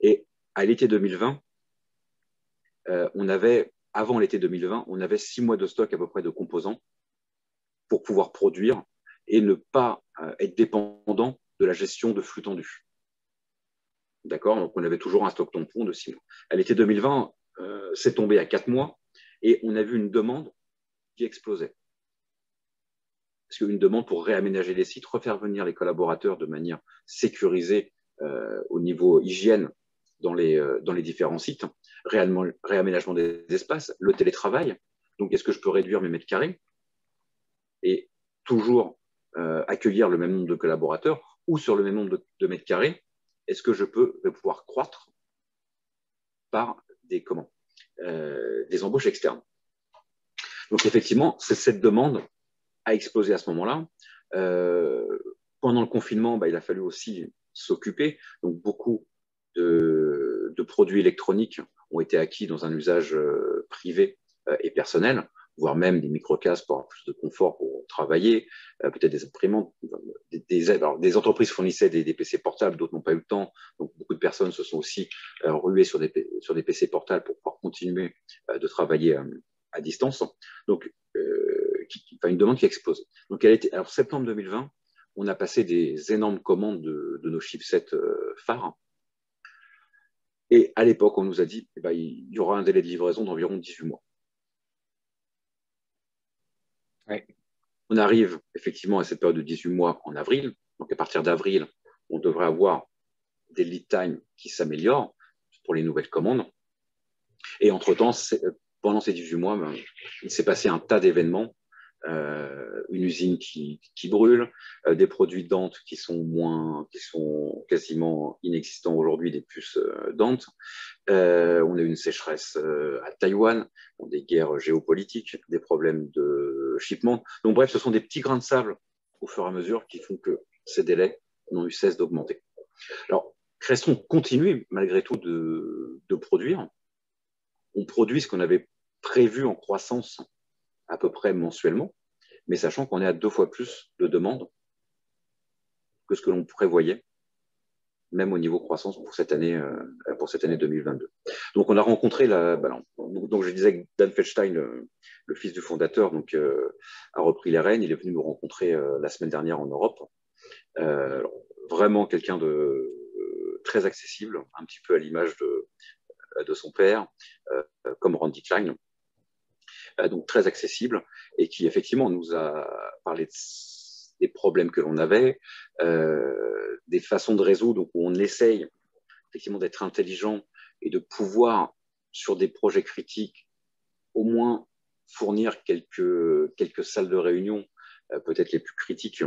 Et à l'été 2020, avant l'été 2020, on avait 6 mois de stock à peu près de composants pour pouvoir produire et ne pas être dépendant de la gestion de flux tendus. D'accord? Donc, on avait toujours un stock tampon de 6 mois. À l'été 2020, c'est tombé à 4 mois et on a vu une demande qui explosait. Parce qu'une demande pour réaménager les sites, refaire venir les collaborateurs de manière sécurisée au niveau hygiène dans les différents sites, réaménagement des espaces, le télétravail. Donc, est-ce que je peux réduire mes mètres carrés et toujours accueillir le même nombre de collaborateurs ou sur le même nombre de mètres carrés, est-ce que je vais pouvoir croître par des embauches externes? Donc, effectivement, cette demande a explosé à ce moment-là. Pendant le confinement, il a fallu aussi s'occuper. Donc, beaucoup de produits électroniques ont été acquis dans un usage privé et personnel, voire même des micro-casques pour avoir plus de confort pour travailler, peut-être des imprimantes. Des entreprises fournissaient des PC portables, d'autres n'ont pas eu le temps. Donc, beaucoup de personnes se sont aussi ruées sur des PC portables pour pouvoir continuer de travailler à distance. Donc, une demande qui explose. Donc, alors, septembre 2020, on a passé des énormes commandes de nos chipsets phares. Et à l'époque, on nous a dit il y aura un délai de livraison d'environ 18 mois. Ouais. On arrive effectivement à cette période de 18 mois en avril. Donc, à partir d'avril, on devrait avoir des lead times qui s'améliorent pour les nouvelles commandes. Et entre-temps, pendant ces 18 mois, il s'est passé un tas d'événements. Une usine qui brûle, des produits Dante qui sont quasiment inexistants aujourd'hui, des puces Dante. On a eu une sécheresse à Taïwan, des guerres géopolitiques, des problèmes de shipment. Donc bref, ce sont des petits grains de sable au fur et à mesure qui font que ces délais n'ont eu cesse d'augmenter. Alors, Crestron continue malgré tout de produire. On produit ce qu'on avait prévu en croissance à peu près mensuellement, mais sachant qu'on est à 2 fois plus de demandes que ce que l'on prévoyait même au niveau croissance pour cette année 2022. Donc, on a rencontré donc je disais que Dan Feldstein, le fils du fondateur, a repris les rênes. Il est venu nous rencontrer la semaine dernière en Europe. Alors, vraiment quelqu'un de très accessible, un petit peu à l'image de son père, comme Randy Klein. Donc très accessible, et qui effectivement nous a parlé des problèmes que l'on avait, des façons de résoudre, donc où on essaye effectivement d'être intelligent et de pouvoir, sur des projets critiques, au moins fournir quelques salles de réunion, peut-être les plus critiques,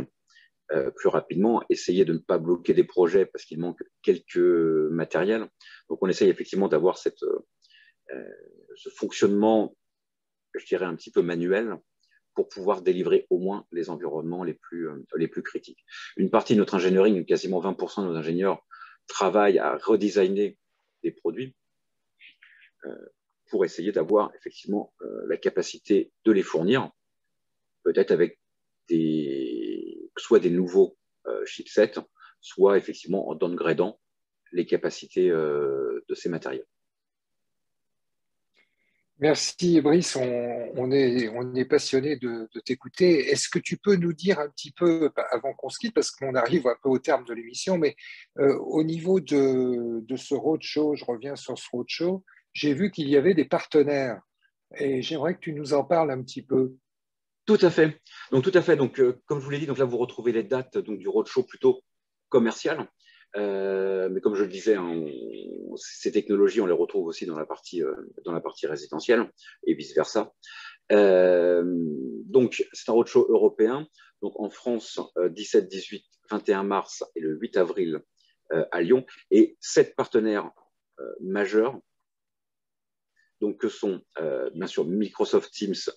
plus rapidement, essayer de ne pas bloquer des projets parce qu'il manque quelques matériels. Donc on essaye effectivement d'avoir ce fonctionnement, je dirais, un petit peu manuel, pour pouvoir délivrer au moins les environnements les plus critiques. Une partie de notre ingénierie, quasiment 20% de nos ingénieurs, travaillent à redesigner des produits pour essayer d'avoir effectivement la capacité de les fournir, peut-être avec soit des nouveaux chipsets, soit effectivement en downgradant les capacités de ces matériels. Merci Brice, on est passionné de t'écouter. Est-ce que tu peux nous dire un petit peu, avant qu'on se quitte, parce qu'on arrive un peu au terme de l'émission, mais au niveau de ce roadshow, je reviens sur ce roadshow, j'ai vu qu'il y avait des partenaires et j'aimerais que tu nous en parles un petit peu. Tout à fait. Donc, comme je vous l'ai dit, donc là, vous retrouvez les dates donc, du roadshow plutôt commercial. Mais comme je le disais, ces technologies, on les retrouve aussi dans la partie résidentielle et vice-versa. Donc, c'est un roadshow européen. Donc, en France, 17, 18, 21 mars et le 8 avril à Lyon. Et 7 partenaires majeurs, donc, que sont bien sûr Microsoft Teams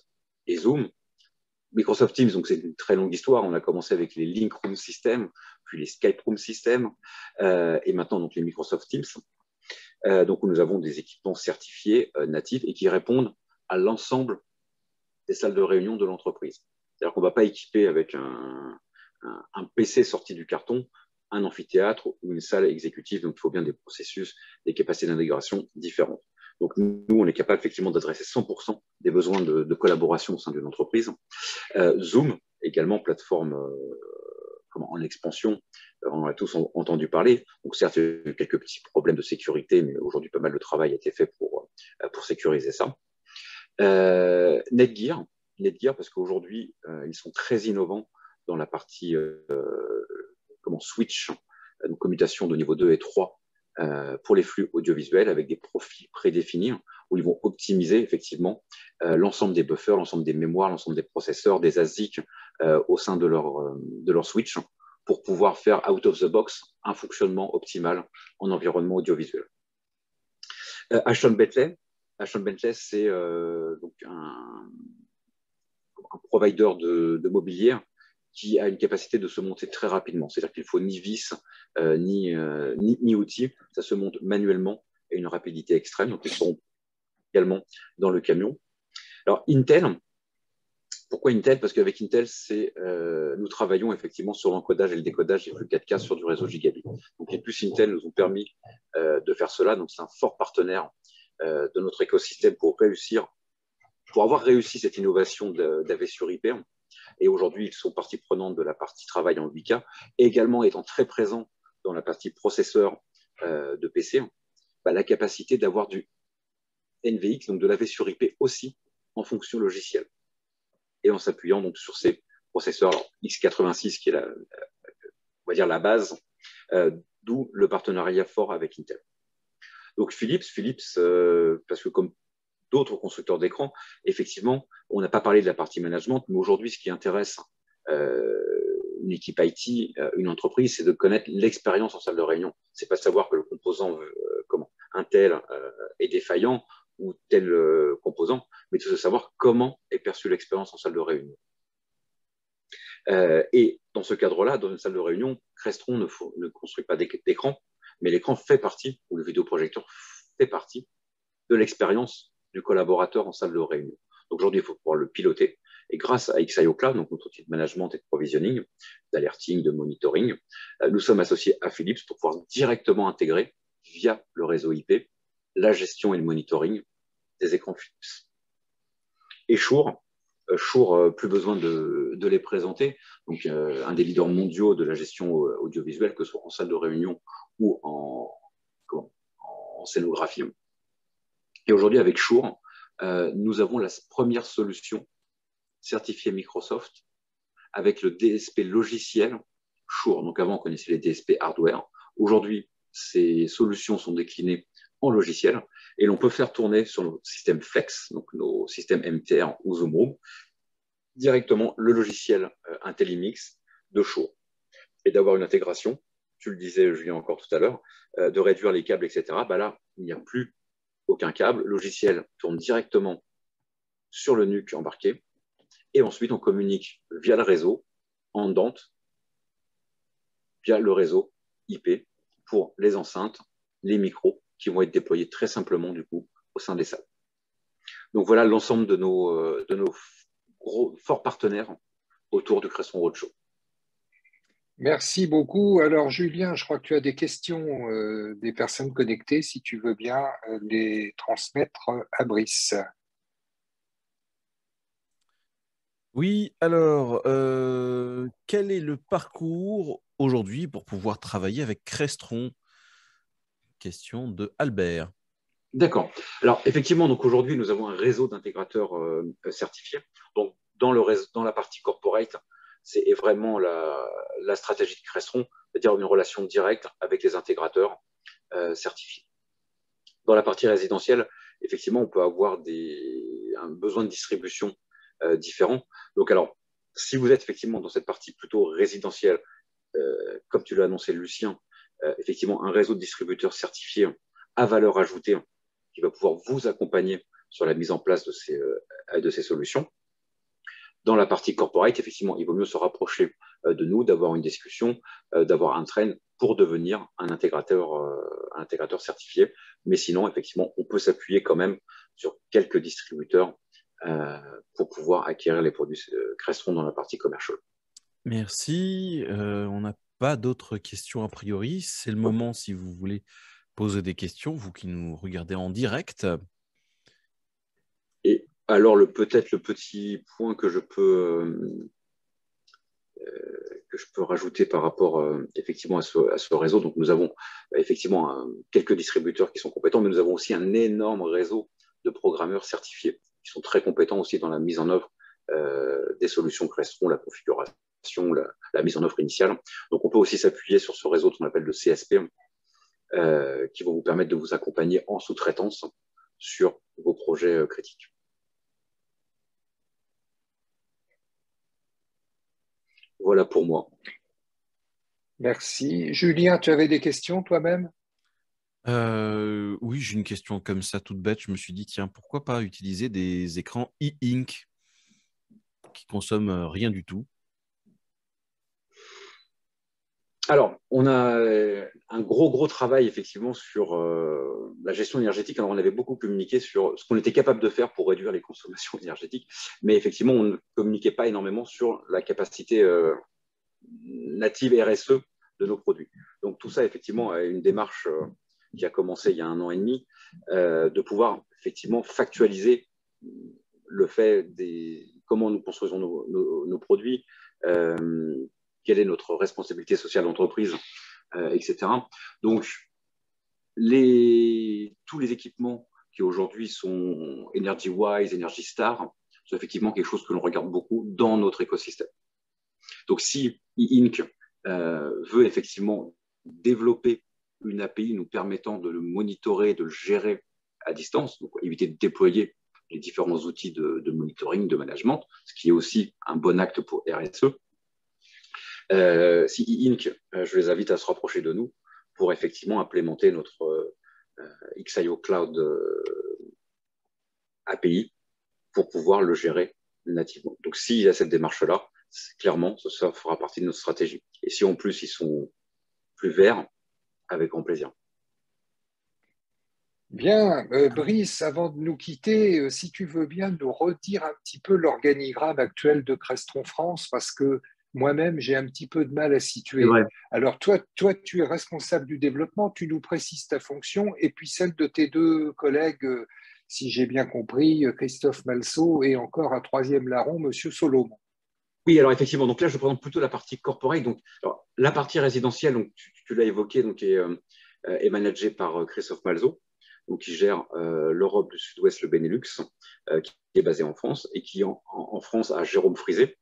et Zoom. Microsoft Teams, donc c'est une très longue histoire. On a commencé avec les Link Room Systems, puis les Skype Room Systems, et maintenant donc les Microsoft Teams. Donc où nous avons des équipements certifiés natifs et qui répondent à l'ensemble des salles de réunion de l'entreprise. C'est-à-dire qu'on ne va pas équiper avec un PC sorti du carton un amphithéâtre ou une salle exécutive. Donc il faut bien des processus, des capacités d'intégration différentes. Donc, nous, on est capable effectivement d'adresser 100% des besoins de collaboration au sein d'une entreprise. Zoom, également plateforme en expansion, on en a tous entendu parler. Donc, certes, il y a eu quelques petits problèmes de sécurité, mais aujourd'hui, pas mal de travail a été fait pour sécuriser ça. Netgear, parce qu'aujourd'hui, ils sont très innovants dans la partie switch, donc commutation de niveau 2 et 3, pour les flux audiovisuels avec des profils prédéfinis où ils vont optimiser effectivement l'ensemble des buffers, l'ensemble des mémoires, l'ensemble des processeurs, des ASIC au sein de leur switch pour pouvoir faire out of the box un fonctionnement optimal en environnement audiovisuel. Ashton Bentley, c'est donc un provider de mobilier qui a une capacité de se monter très rapidement. C'est-à-dire qu'il ne faut ni vis, ni outils. Ça se monte manuellement et une rapidité extrême. Donc, ils sont également dans le camion. Alors, Intel, pourquoi Intel? Parce qu'avec Intel, nous travaillons effectivement sur l'encodage et le décodage des flux 4K sur du réseau Gigabit. Donc, les puces Intel nous ont permis de faire cela. Donc, c'est un fort partenaire de notre écosystème pour avoir réussi cette innovation d'AV sur IP. Et aujourd'hui, ils sont partie prenante de la partie travail en 8K, et également étant très présents dans la partie processeur de PC, la capacité d'avoir du NVX, donc de l'AV sur IP aussi en fonction logicielle. Et en s'appuyant donc sur ces processeurs x86, qui est on va dire la base, d'où le partenariat fort avec Intel. Donc Philips, parce que comme d'autres constructeurs d'écran, effectivement, on n'a pas parlé de la partie management, mais aujourd'hui, ce qui intéresse une équipe IT, une entreprise, c'est de connaître l'expérience en salle de réunion. C'est pas de savoir que le composant, un tel est défaillant ou tel composant, mais de savoir comment est perçue l'expérience en salle de réunion. Et dans ce cadre-là, dans une salle de réunion, Crestron ne construit pas d'écran, mais l'écran fait partie, ou le vidéoprojecteur fait partie de l'expérience du collaborateur en salle de réunion. Donc aujourd'hui, il faut pouvoir le piloter, Et grâce à XIO Cloud, donc notre outil de management et de provisioning, d'alerting, de monitoring, nous sommes associés à Philips pour pouvoir directement intégrer via le réseau IP la gestion et le monitoring des écrans Philips. Et Shure, plus besoin de les présenter, donc un des leaders mondiaux de la gestion audiovisuelle, que ce soit en salle de réunion ou en scénographie. Et aujourd'hui, avec Shure, nous avons la première solution certifiée Microsoft avec le DSP logiciel Shure. Donc avant, on connaissait les DSP hardware. Aujourd'hui, ces solutions sont déclinées en logiciel et l'on peut faire tourner sur nos systèmes Flex, donc nos systèmes MTR ou Zoom Room, directement le logiciel IntelliMix de Shure et d'avoir une intégration, tu le disais Julien encore tout à l'heure, de réduire les câbles, etc. Bah là, il n'y a plus aucun câble. Le logiciel tourne directement sur le NUC embarqué et ensuite on communique via le réseau en Dante, via le réseau IP pour les enceintes, les micros qui vont être déployés très simplement du coup au sein des salles. Donc voilà l'ensemble de nos forts partenaires autour du Crestron Roadshow. Merci beaucoup. Alors, Julien, je crois que tu as des questions des personnes connectées, si tu veux bien les transmettre à Brice. Oui, alors, quel est le parcours aujourd'hui pour pouvoir travailler avec Crestron? Question de Albert. D'accord. Alors, effectivement, donc aujourd'hui, nous avons un réseau d'intégrateurs certifiés. Donc, dans la partie corporate, c'est vraiment la stratégie de Crestron, c'est-à-dire une relation directe avec les intégrateurs certifiés. Dans la partie résidentielle, effectivement, on peut avoir un besoin de distribution différent. Donc, alors, si vous êtes effectivement dans cette partie plutôt résidentielle, comme tu l'as annoncé, Lucien, effectivement, un réseau de distributeurs certifiés à valeur ajoutée qui va pouvoir vous accompagner sur la mise en place de ces solutions. Dans la partie corporate, effectivement, il vaut mieux se rapprocher de nous, d'avoir une discussion, d'avoir un train pour devenir un intégrateur certifié. Mais sinon, effectivement, on peut s'appuyer quand même sur quelques distributeurs pour pouvoir acquérir les produits Crestron dans la partie commercial. Merci. On n'a pas d'autres questions a priori. C'est le moment si vous voulez poser des questions, vous qui nous regardez en direct. Et alors, peut-être le petit point que je peux rajouter par rapport effectivement à ce réseau. Donc, nous avons effectivement quelques distributeurs qui sont compétents, mais nous avons aussi un énorme réseau de programmeurs certifiés qui sont très compétents aussi dans la mise en œuvre des solutions Crestron, la configuration, la mise en œuvre initiale. Donc, on peut aussi s'appuyer sur ce réseau qu'on appelle le CSP, qui vont vous permettre de vous accompagner en sous-traitance sur vos projets critiques. Voilà pour moi. Merci. Julien, tu avais des questions toi-même? Oui, j'ai une question comme ça, toute bête. Je me suis dit, tiens, pourquoi pas utiliser des écrans e-ink qui consomment rien du tout? Alors, on a un gros travail effectivement sur la gestion énergétique. Alors, on avait beaucoup communiqué sur ce qu'on était capable de faire pour réduire les consommations énergétiques, mais effectivement, on ne communiquait pas énormément sur la capacité native RSE de nos produits. Donc, tout ça, effectivement, est une démarche qui a commencé il y a 1 an et demi, de pouvoir effectivement factualiser le fait comment nous construisons nos produits, quelle est notre responsabilité sociale d'entreprise, etc. Donc, tous les équipements qui aujourd'hui sont Energy Wise, Energy Star, sont effectivement quelque chose que l'on regarde beaucoup dans notre écosystème. Donc, si e-ink veut effectivement développer une API nous permettant de le monitorer, de le gérer à distance, donc éviter de déployer les différents outils de monitoring, de management, ce qui est aussi un bon acte pour RSE. Si e-ink, je les invite à se rapprocher de nous pour effectivement implémenter notre XIO Cloud API pour pouvoir le gérer nativement. Donc, s'il y a cette démarche-là, clairement, ça fera partie de notre stratégie. Et si en plus, ils sont plus verts, avec grand plaisir. Bien, Brice, avant de nous quitter, si tu veux bien nous redire un petit peu l'organigramme actuel de Crestron France, parce que moi-même, j'ai un petit peu de mal à C'est situer. vrai. Alors, toi, tu es responsable du développement, tu nous précises ta fonction, et puis celle de tes deux collègues, si j'ai bien compris, Christophe Malceau et encore un troisième larron, Monsieur Solomon. Oui, alors effectivement, donc là, je présente plutôt la partie corporate. Donc, alors, la partie résidentielle, donc, tu l'as évoqué, donc, est managée par Christophe Malzo, donc, qui gère l'Europe, le Sud-Ouest, le Benelux, qui est basé en France, et qui en France a Jérôme Frisé,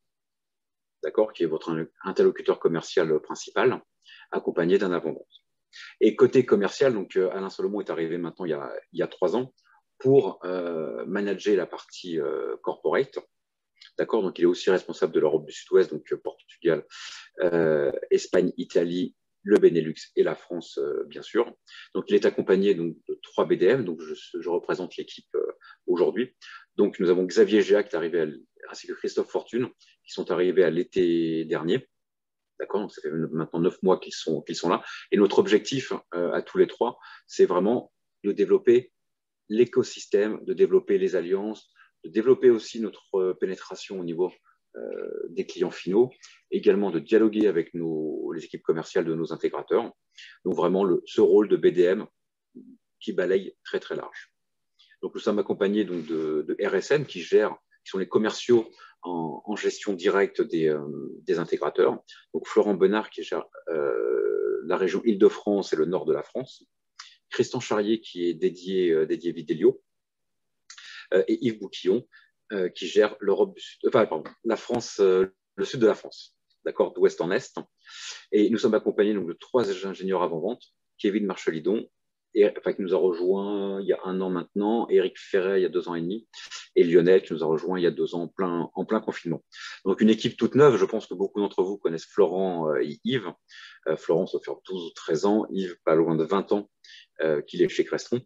d'accord, qui est votre interlocuteur commercial principal, accompagné d'un avant-vente. Et côté commercial, donc Alain Solomon est arrivé maintenant il y a 3 ans pour manager la partie corporate. D'accord, donc il est aussi responsable de l'Europe du Sud-Ouest, donc Portugal, Espagne, Italie, le Benelux et la France, bien sûr. Donc il est accompagné donc, de 3 BDM, donc je représente l'équipe aujourd'hui. Donc nous avons Xavier Géa qui est arrivé, ainsi que Christophe Fortune, qui sont arrivés à l'été dernier. D'accord, donc ça fait maintenant 9 mois qu'ils sont là. Et notre objectif à tous les trois, c'est vraiment de développer l'écosystème, de développer les alliances, de développer aussi notre pénétration au niveau des clients finaux, également de dialoguer avec les équipes commerciales de nos intégrateurs. Donc vraiment ce rôle de BDM qui balaye très très large. Donc nous sommes accompagnés donc, de RSN qui sont les commerciaux en gestion directe des intégrateurs. Donc Florent Benard qui gère la région Île-de-France et le nord de la France. Christian Charrier qui est dédié Vidélio, et Yves Bouquillon qui gère l'Europe du Sud, pardon, la France, le sud de la France, d'accord, d'ouest en est. Et nous sommes accompagnés donc, de 3 ingénieurs avant-vente, Kevin Marchelidon, qui nous a rejoint il y a 1 an maintenant, Eric Ferret il y a 2 ans et demi, et Lionel qui nous a rejoint il y a 2 ans en plein confinement. Donc une équipe toute neuve, je pense que beaucoup d'entre vous connaissent Florent et Yves. Florent, ça fait 12 ou 13 ans, Yves, pas loin de 20 ans qu'il est chez Crestron,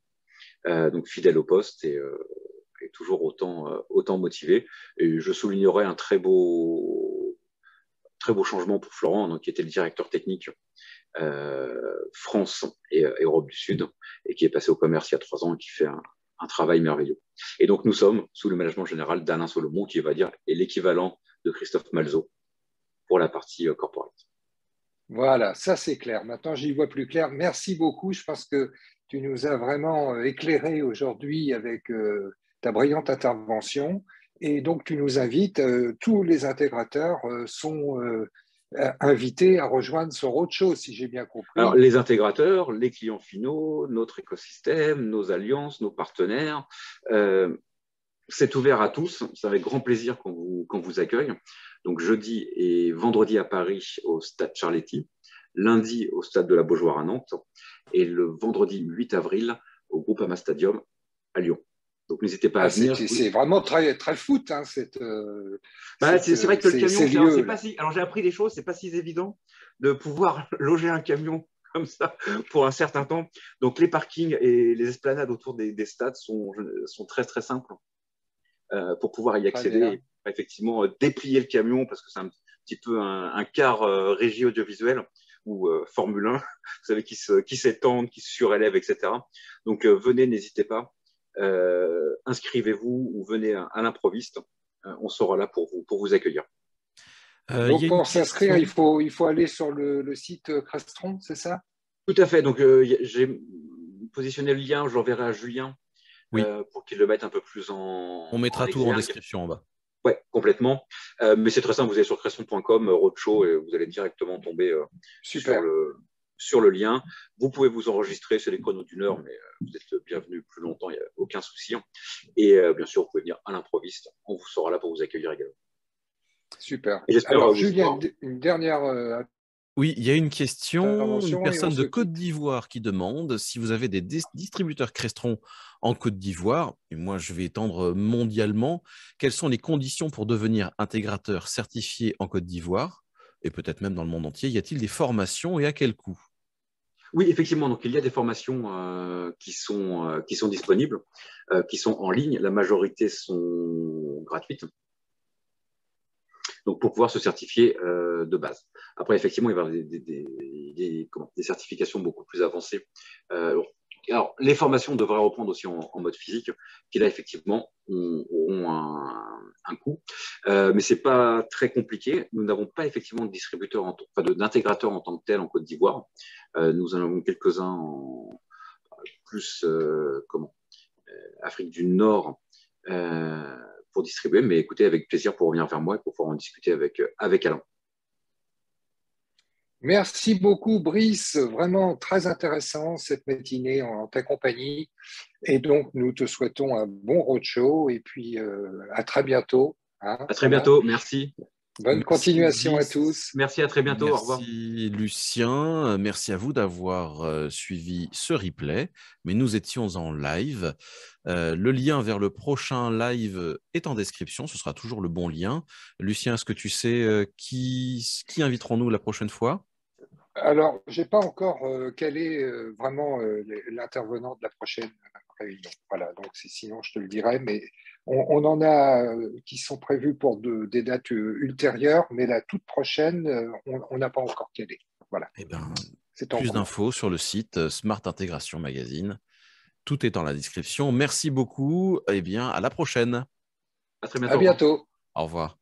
donc fidèle au poste et toujours autant motivé. Et je soulignerai un très beau changement pour Florent, donc, qui était le directeur technique France et Europe du Sud, et qui est passé au commerce il y a 3 ans et qui fait un travail merveilleux. Et donc nous sommes sous le management général d'Alain Solomon, qui va dire est l'équivalent de Christophe Malzo pour la partie corporate. Voilà, ça c'est clair. Maintenant, j'y vois plus clair. Merci beaucoup. Je pense que tu nous as vraiment éclairé aujourd'hui avec ta brillante intervention. Et donc, tu nous invites, tous les intégrateurs sont invités à rejoindre ce roadshow, si j'ai bien Alors, compris. les intégrateurs, les clients finaux, notre écosystème, nos alliances, nos partenaires, c'est ouvert à tous. C'est avec grand plaisir qu'on vous accueille. Donc, jeudi et vendredi à Paris au stade Charletti, lundi au stade de la Beaujoire à Nantes et le vendredi 8 avril au Groupama Stadium à Lyon. Donc, n'hésitez pas à Ah, venir. c'est vraiment très, très foot, hein, C'est vrai que le camion, ces c'est lieux-là. pas si. Alors, j'ai appris des choses, c'est pas si évident de pouvoir loger un camion comme ça pour un certain temps. Donc, les parkings et les esplanades autour des stades sont très, très simples pour pouvoir y Très accéder bien. et effectivement déplier le camion parce que c'est un petit peu un car régie audiovisuel ou Formule 1, vous savez, qui s'étendent, qui se surélèvent, etc. Donc venez, n'hésitez pas, inscrivez-vous ou venez à l'improviste, on sera là pour vous accueillir. Il y Donc, a une pour s'inscrire, question. il faut aller sur le site Crestron, c'est ça? Tout à fait, donc j'ai positionné le lien, je l'enverrai à Julien Oui, pour qu'il le mette un peu plus on en mettra tout en exergue. description en bas. Ouais, complètement. Mais c'est très simple, vous allez sur cresson.com, roadshow, et vous allez directement tomber Super. sur le lien. Vous pouvez vous enregistrer, c'est les chronos d'1 heure, mais vous êtes bienvenus plus longtemps, il n'y a aucun souci. Et bien sûr, vous pouvez venir à l'improviste, on vous sera là pour vous accueillir également. Super. Et j'espère Alors, vous Julien, voir. une dernière Oui, il y a une question, une intervention et on personne de se Côte quitte. d'Ivoire qui demande si vous avez des distributeurs Crestron en Côte d'Ivoire, et moi je vais étendre mondialement, quelles sont les conditions pour devenir intégrateur certifié en Côte d'Ivoire, et peut-être même dans le monde entier, y a-t-il des formations et à quel coût? Oui, effectivement, donc il y a des formations qui sont disponibles, qui sont en ligne. La majorité sont gratuites. Donc, pour pouvoir se certifier de base. Après, effectivement, il va y avoir des certifications beaucoup plus avancées. Alors, les formations devraient reprendre aussi en mode physique, qui là, effectivement, auront un coût. Mais ce n'est pas très compliqué. Nous n'avons pas effectivement de distributeur, d'intégrateur en tant que tel en Côte d'Ivoire. Nous en avons quelques-uns en plus, Afrique du Nord pour distribuer. Mais écoutez, avec plaisir pour revenir vers moi et pour pouvoir en discuter avec Alain. Merci beaucoup, Brice. Vraiment très intéressant cette matinée en ta compagnie. Et donc, nous te souhaitons un bon roadshow et puis à très bientôt. Hein, à très bientôt. Merci. Bonne continuation à tous. Merci, à très bientôt. Merci, au revoir. Lucien. Merci à vous d'avoir suivi ce replay. Mais nous étions en live. Le lien vers le prochain live est en description. Ce sera toujours le bon lien. Lucien, est-ce que tu sais qui inviterons-nous la prochaine fois? Alors, je n'ai pas encore quel est vraiment l'intervenant de la prochaine réunion. Voilà, donc sinon je te le dirai, mais on en a qui sont prévus pour des dates ultérieures, mais la toute prochaine, on n'a pas encore quel est. Voilà. Eh ben, c'est plus d'infos sur le site Smart Intégration Magazine. Tout est dans la description. Merci beaucoup. Eh bien, à la prochaine. À très bientôt. À bientôt. Au revoir.